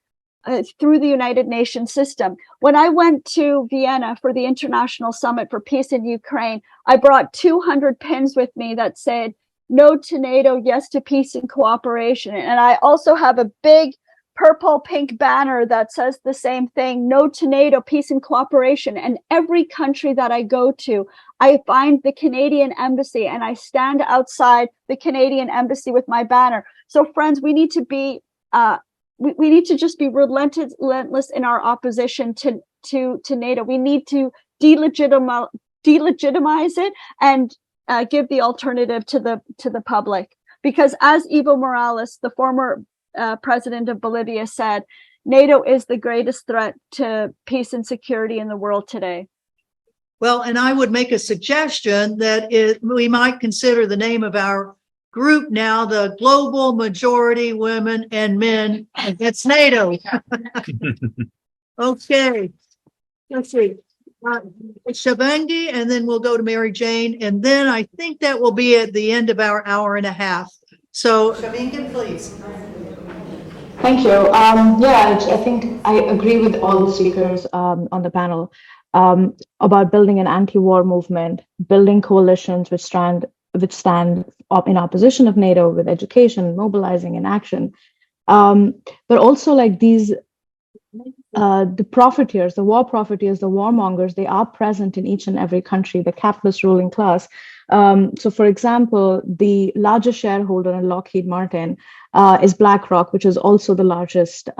through the United Nations system. When I went to Vienna for the International Summit for Peace in Ukraine, I brought 200 pins with me that said, "No to NATO, yes to peace and cooperation." And I also have a big purple pink banner that says the same thing, "No to NATO, peace and cooperation." And every country that I go to, I find the Canadian embassy and I stand outside the Canadian embassy with my banner. So friends, we need to be we need to just be relentless in our opposition to NATO. We need to delegitimize it and give the alternative to the public. Because as Evo Morales, the former president of Bolivia, said, NATO is the greatest threat to peace and security in the world today. Well, and I would make a suggestion that we might consider the name of our group now the Global Majority Women and Men Against NATO. Okay. Let's see. Shubhangi, and then we'll go to Mary Jane, and then I think that will be at the end of our hour and a half. So, Shubhangi, please. Thank you. I think I agree with all the speakers on the panel about building an anti-war movement, building coalitions which stand in opposition of NATO with education, mobilizing and action. But also like these, the profiteers, the war profiteers, the warmongers, they are present in each and every country, the capitalist ruling class. So for example, the largest shareholder in Lockheed Martin is BlackRock, which is also the largest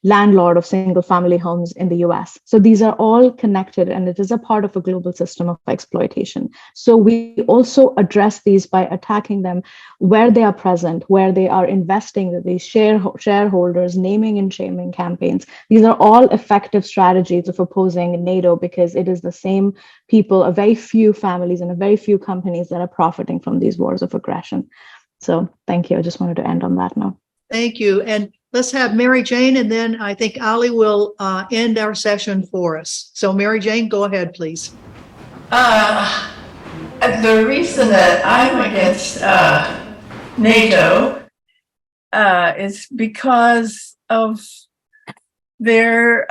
landlord of single family homes in the US. So these are all connected and it is a part of a global system of exploitation. So we also address these by attacking them where they are present, where they are investing with these shareholders, naming and shaming campaigns. These are all effective strategies of opposing NATO because it is the same people, a very few families and a very few companies that are profiting from these wars of aggression. So thank you. I just wanted to end on that note. Thank you. And let's have Mary Jane, and then I think Ali will end our session for us. So Mary Jane, go ahead, please. The reason that I'm against NATO is because of their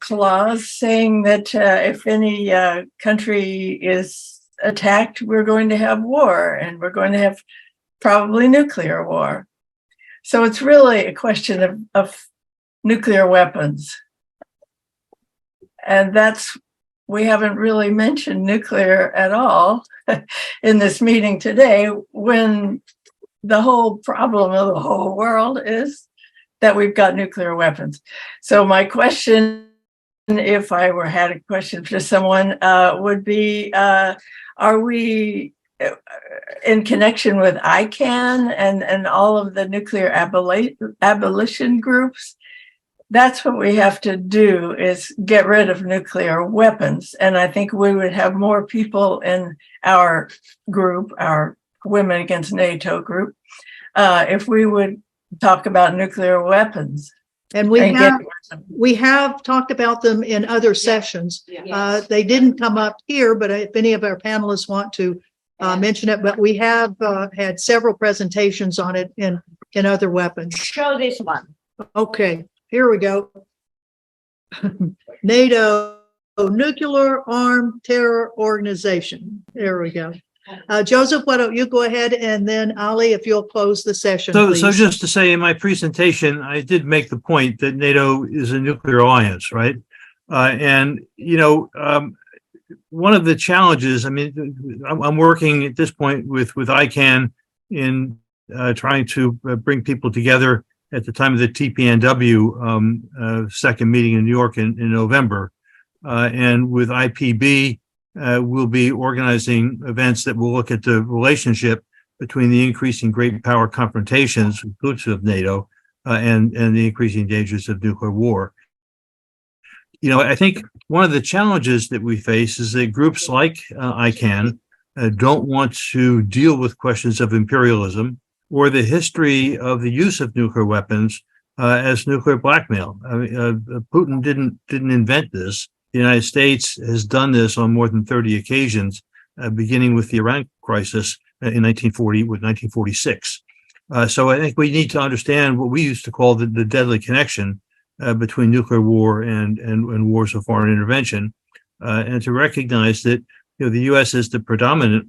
clause saying that if any country is attacked, we're going to have war, and we're going to have probably nuclear war. So it's really a question of nuclear weapons. And we haven't really mentioned nuclear at all in this meeting today, when the whole problem of the whole world is that we've got nuclear weapons. So my question, if I had a question for someone, would be, are we in connection with ICAN and all of the nuclear abolition groups? That's what we have to do, is get rid of nuclear weapons. And I think we would have more people in our group, our Women Against NATO group, if we would talk about nuclear weapons. And we have talked about them in other sessions. Yes. They didn't come up here, but if any of our panelists want to mention it, but we have had several presentations on it in other weapons. Show this one. Okay, here we go. NATO, Nuclear Armed Terror Organization. There we go. Joseph, why don't you go ahead, and then Ali, if you'll close the session, please. So just to say, in my presentation, I did make the point that NATO is a nuclear alliance, right? And, one of the challenges, I mean, I'm working at this point with ICAN in trying to bring people together at the time of the TPNW second meeting in New York in November. And with IPB, we'll be organizing events that will look at the relationship between the increasing great power confrontations, inclusive of NATO, and the increasing dangers of nuclear war. I think one of the challenges that we face is that groups like ICAN don't want to deal with questions of imperialism or the history of the use of nuclear weapons as nuclear blackmail. I mean, Putin didn't invent this. The United States has done this on more than 30 occasions, beginning with the Iran crisis in 1946. So I think we need to understand what we used to call the deadly connection between nuclear war and wars of foreign intervention, and to recognize that the U.S. is the predominant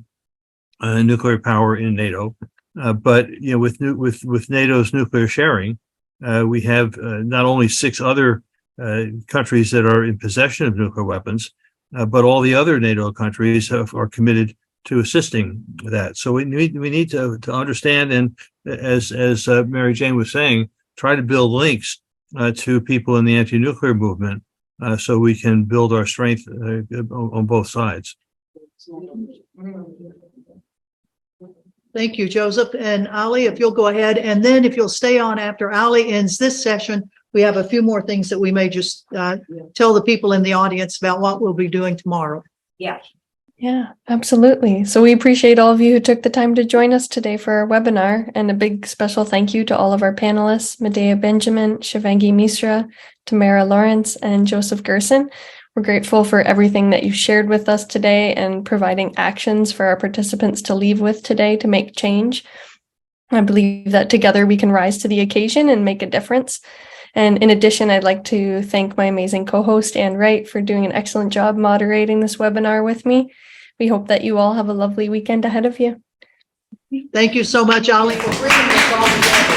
nuclear power in NATO, but with NATO's nuclear sharing, we have not only 6 other countries that are in possession of nuclear weapons, but all the other NATO countries are committed to assisting that. So we need to understand, and as Mary Jane was saying, try to build links to people in the anti-nuclear movement, so we can build our strength on both sides. Thank you, Joseph. And Ali, if you'll go ahead, and then if you'll stay on after Ali ends this session, we have a few more things that we may just tell the people in the audience about what we'll be doing tomorrow. Yeah, absolutely. So we appreciate all of you who took the time to join us today for our webinar, and a big special thank you to all of our panelists, Medea Benjamin, Shivangi Misra, Tamara Lawrence, and Joseph Gerson. We're grateful for everything that you shared with us today and providing actions for our participants to leave with today to make change. I believe that together we can rise to the occasion and make a difference. And in addition, I'd like to thank my amazing co-host, Ann Wright, for doing an excellent job moderating this webinar with me. We hope that you all have a lovely weekend ahead of you. Thank you so much, Ali, for bringing this all together.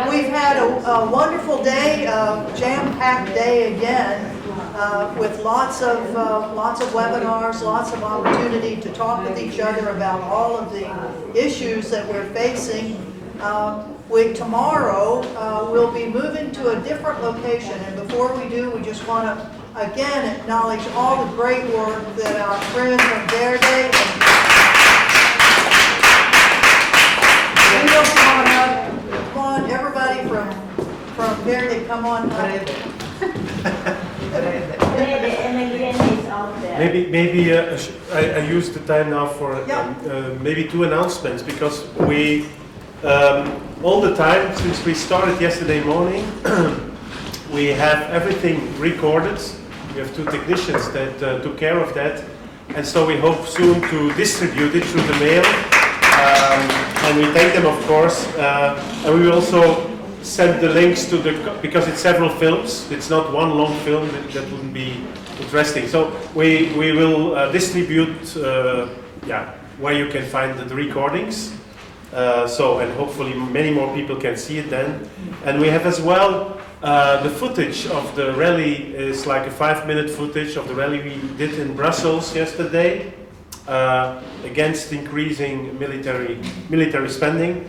We've had a wonderful day, a jam-packed day again, with lots of webinars, lots of opportunity to talk with each other about all of the issues that we're facing. Tomorrow, we'll be moving to a different location, and before we do, we just want to again acknowledge all the great work that our friends from Verde and come on, everybody from Verde, come on up. Maybe I use the time now for maybe 2 announcements, because we all the time since we started yesterday morning we have everything recorded. We have 2 technicians that took care of that, and so we hope soon to distribute it through the mail, and we thank them, of course, and we will also send the links to because it's several films, it's not one long film, that wouldn't be interesting. So we will distribute where you can find the recordings, and hopefully many more people can see it then. And we have as well the footage of the rally is like a 5-minute footage of the rally we did in Brussels yesterday against increasing military spending.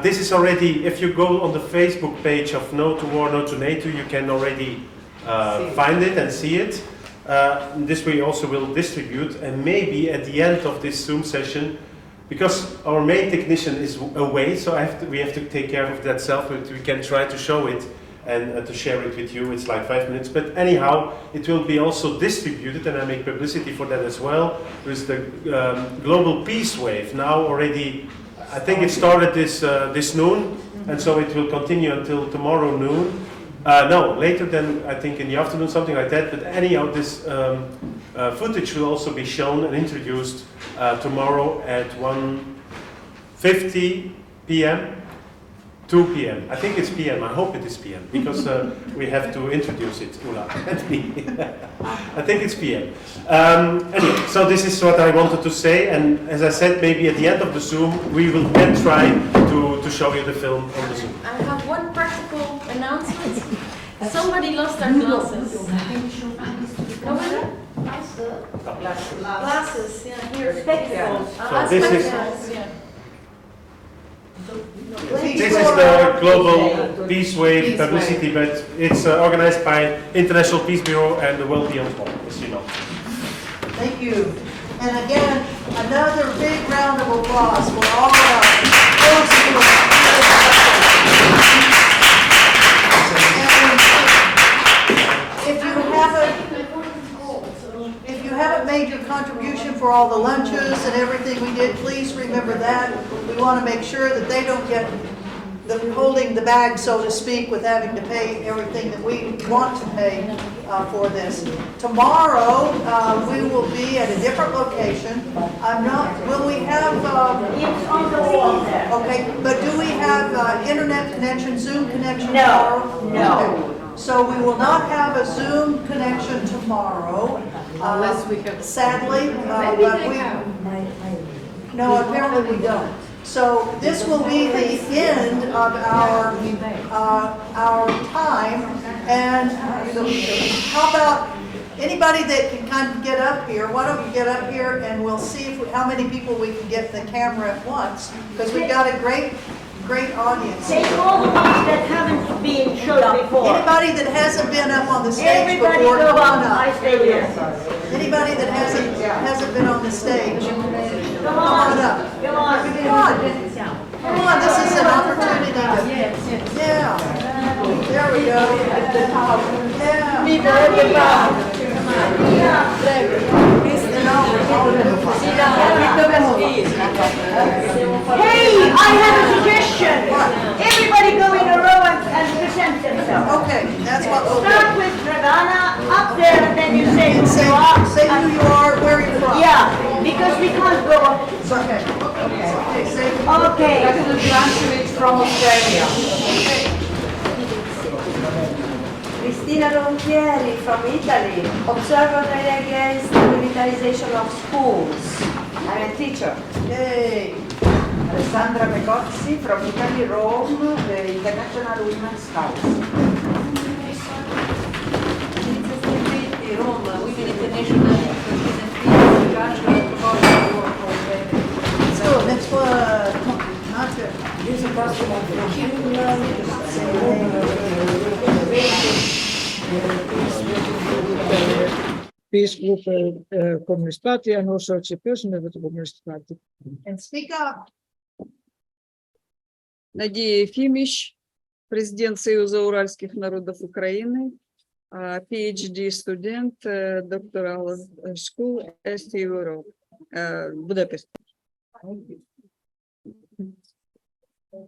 This is already, if you go on the Facebook page of No to War, No to NATO, you can already find it and see it. This we also will distribute, and maybe at the end of this Zoom session, because our main technician is away, so we have to take care of that self, but we can try to show it and to share it with you. It's like 5 minutes, but anyhow, it will be also distributed, and I make publicity for that as well. There's the Global Peace Wave now already. I think it started this noon, and so it will continue until tomorrow noon. No, later than, I think in the afternoon, something like that. But anyhow, this footage will also be shown and introduced tomorrow at 1:50 p.m. 2 p.m. I think it's p.m. I hope it is p.m. because we have to introduce it, Ulla and me. I think it's p.m. Anyway, so this is what I wanted to say, and as I said, maybe at the end of the Zoom, we will then try to show you the film on the Zoom. I have one practical announcement. Somebody lost their glasses. Nobody? Glasses, yeah, here. Spectacles. So this is the Global Peace Wave publicity, but it's organized by International Peace Bureau and the World Beyond War, as you know. Thank you. And again, another big round of applause for all of our folks who are if you haven't made your contribution for all the lunches and everything we did, please remember that. We want to make sure that they don't get holding the bag, so to speak, with having to pay everything that we want to pay for this. Tomorrow, we will be at a different location. Will we have, It's on the wall there. okay, but do we have internet connection, Zoom connection tomorrow? No. Okay. So we will not have a Zoom connection tomorrow. Unless we have. Sadly, but no, apparently we don't. So this will be the end of our time. And how about anybody that can kind of get up here? Why don't you get up here and we'll see how many people we can get the camera at once, because we've got a great audience. Take all the ones that haven't been showed before. Anybody that hasn't been up on the stage Everybody before, go come on up. I up. stay here. Anybody that hasn't been on the stage, come on up. Come on. Come on, this is an opportunity to, yeah. There we go. Hey, I have a suggestion. Everybody go in a row and present themselves. Okay, that's what we'll do. Start with Dragana up there, and then you say who you are. Say who you are, where you're from. Yeah, because we can't go up. Okay. Okay. From Australia. Cristina Ronchieri from Italy, observer against the militarization of schools. I'm a teacher. Yay. Alessandra Mecozzi from Italy, Rome, the International Women's Scouts. Roma, Women International Let's go, next one. Here's a customer from Peace Group Communist Party and also chairperson of the Communist Party. And speak up. Надія Ефимович, президент Союза уральских народов Украины, PhD студент, doctoral school, East Europe, Budapest.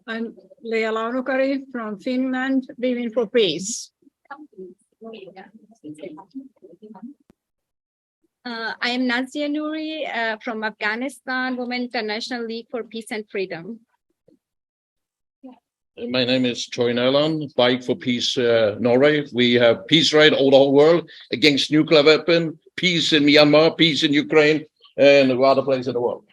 I'm Leila Launukari from Finland, Women for Peace. I am Nazia Nouri from Afghanistan, Women International League for Peace and Freedom. My name is Troy Nerland, Bike for Peace Norway. We have peace right all the whole world against nuclear weapon, peace in Myanmar, peace in Ukraine, and other places in the world.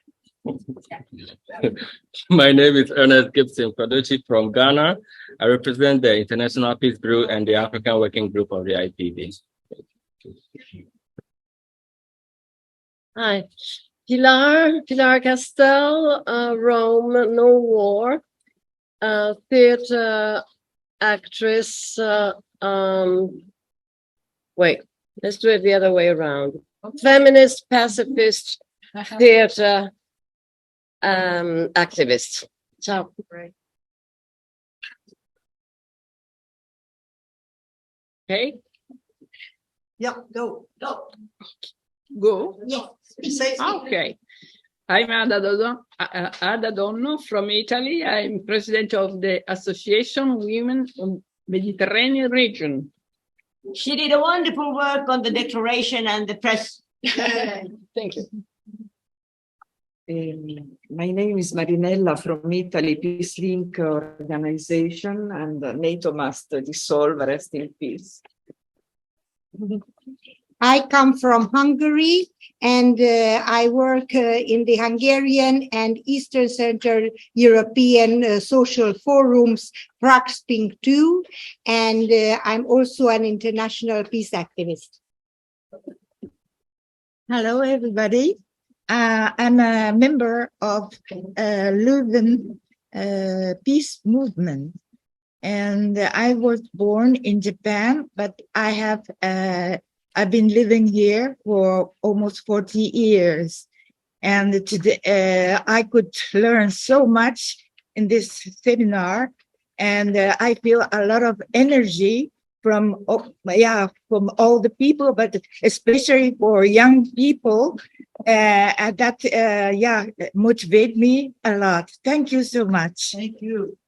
My name is Ernest Gibson Faduchi from Ghana. I represent the International Peace Group and the African Working Group of the IPB. Hi, Pilar Castel, Rome, No War, theater actress. Wait, let's do it the other way around. Feminist, pacifist, theater activist. Ciao. Okay. Yeah, go. Go? Yeah. Say Okay. I'm Ada Donno from Italy. I'm president of the Association Women of Mediterranean Region. She did a wonderful work on the declaration and the press. Thank you. My name is Marinella from Italy, Peace Link organization, and NATO must dissolve, rest in peace. I come from Hungary, and I work in the Hungarian and Eastern Central European social forums, Praxping 2, and I'm also an international peace activist. Hello, everybody. I'm a member of Leuven Peace Movement, and I was born in Japan, but I've been living here for almost 40 years, and today I could learn so much in this seminar, and I feel a lot of energy from all the people, but especially for young people, motivate me a lot. Thank you so much. Thank you.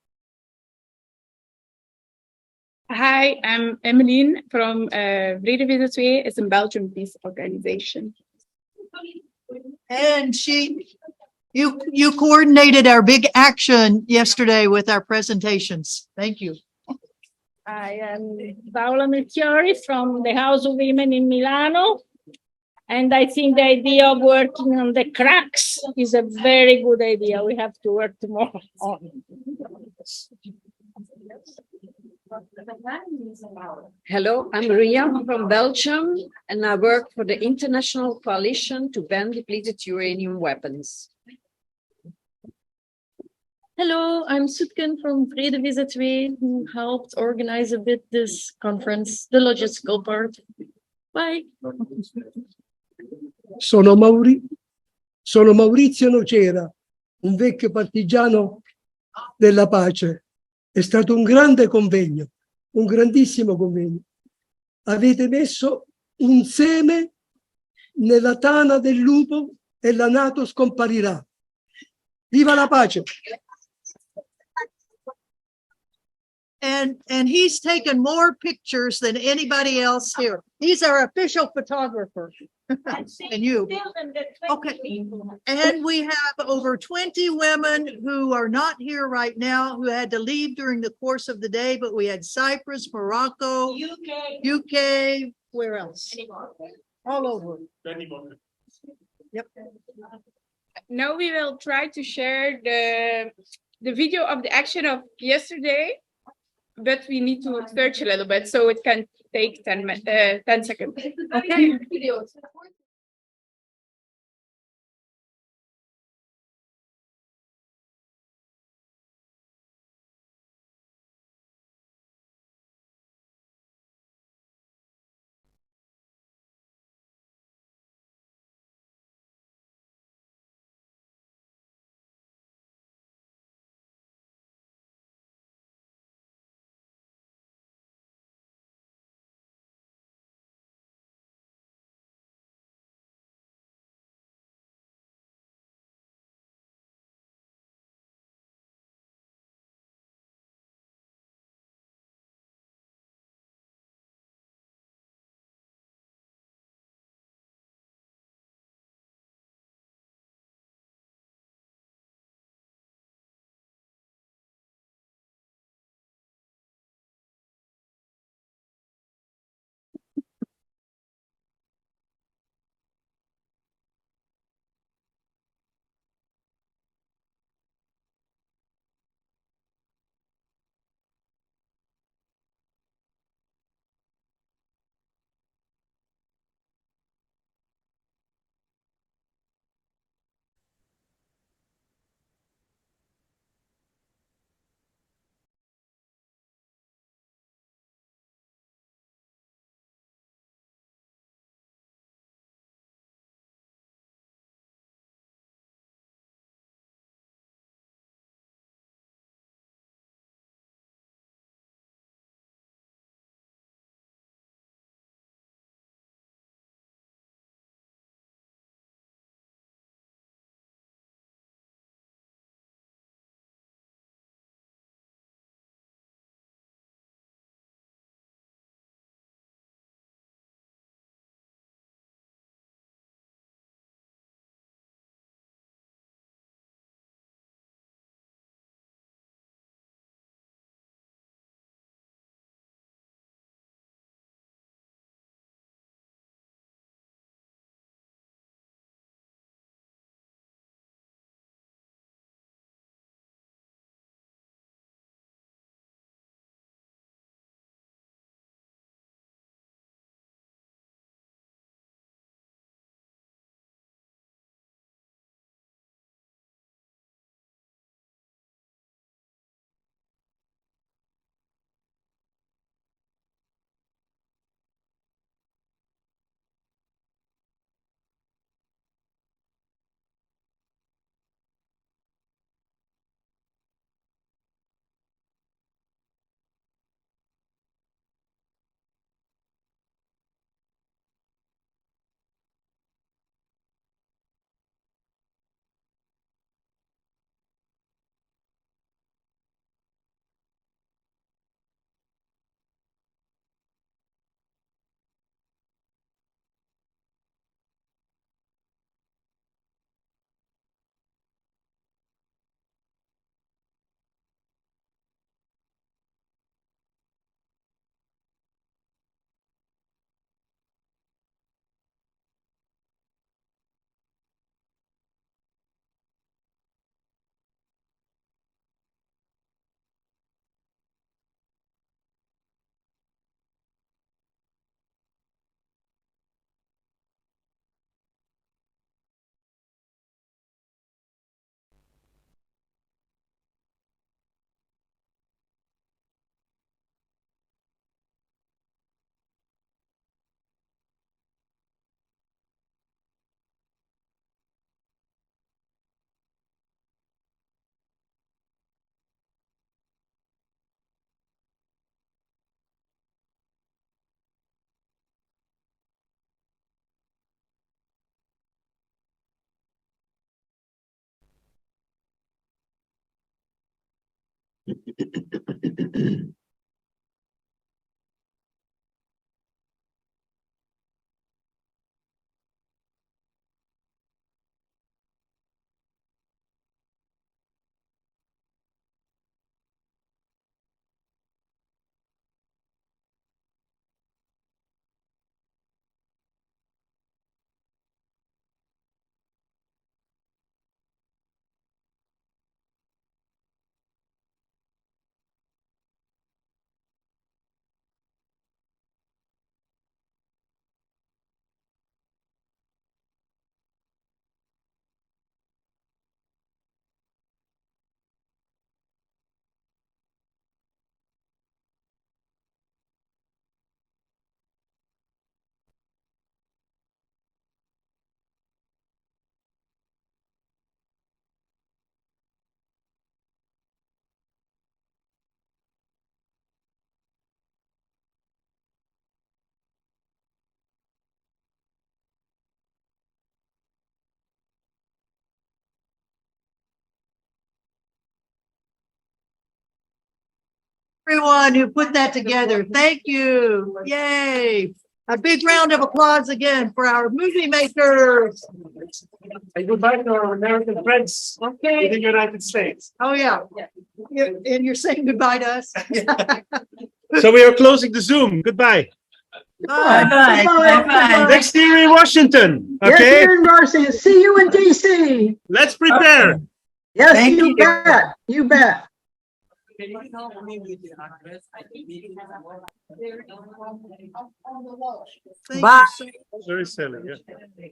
Hi, I'm Emmeline from Vrede Visa 2. It's a Belgian peace organization. And you coordinated our big action yesterday with our presentations. Thank you. I am Paola Melchiori from the House of Women in Milano. And I think the idea of working on the cracks is a very good idea. We have to work tomorrow on. Hello, I'm Ria from Belgium, and I work for the International Coalition to Ban Depleted Uranium Weapons. Hello, I'm Sutken from Vrede Visa 2, who helped organize a bit this conference, the logistical part. Bye. Sono Maurizio Nocera, un vecchio partigiano della pace. È stato un grande convegno, un grandissimo convegno. Avete messo un seme nella tana del lupo e la NATO scomparirà. Viva la pace! And he's taken more pictures than anybody else here. He's our official photographer. And you. Okay. And we have over 20 women who are not here right now, who had to leave during the course of the day, but we had Cyprus, Morocco, UK, where else? All over. Yep. Now we will try to share the video of the action of yesterday, but we need to search a little bit, so it can take 10 seconds. Okay. Everyone who put that together, thank you. Yay. A big round of applause again for our movie makers. Say goodbye to our American friends in Okay. the United States. Oh, yeah. And you're saying goodbye to us? So we are closing the Zoom. Goodbye. Bye. Bye. Next year in Washington. Yes, Okay. here in Washington. See you in DC. Let's prepare. Yes, Thank you you. bet. You bet. Can you help me with the address? I think Thank Bye. you so Very silly. Yeah.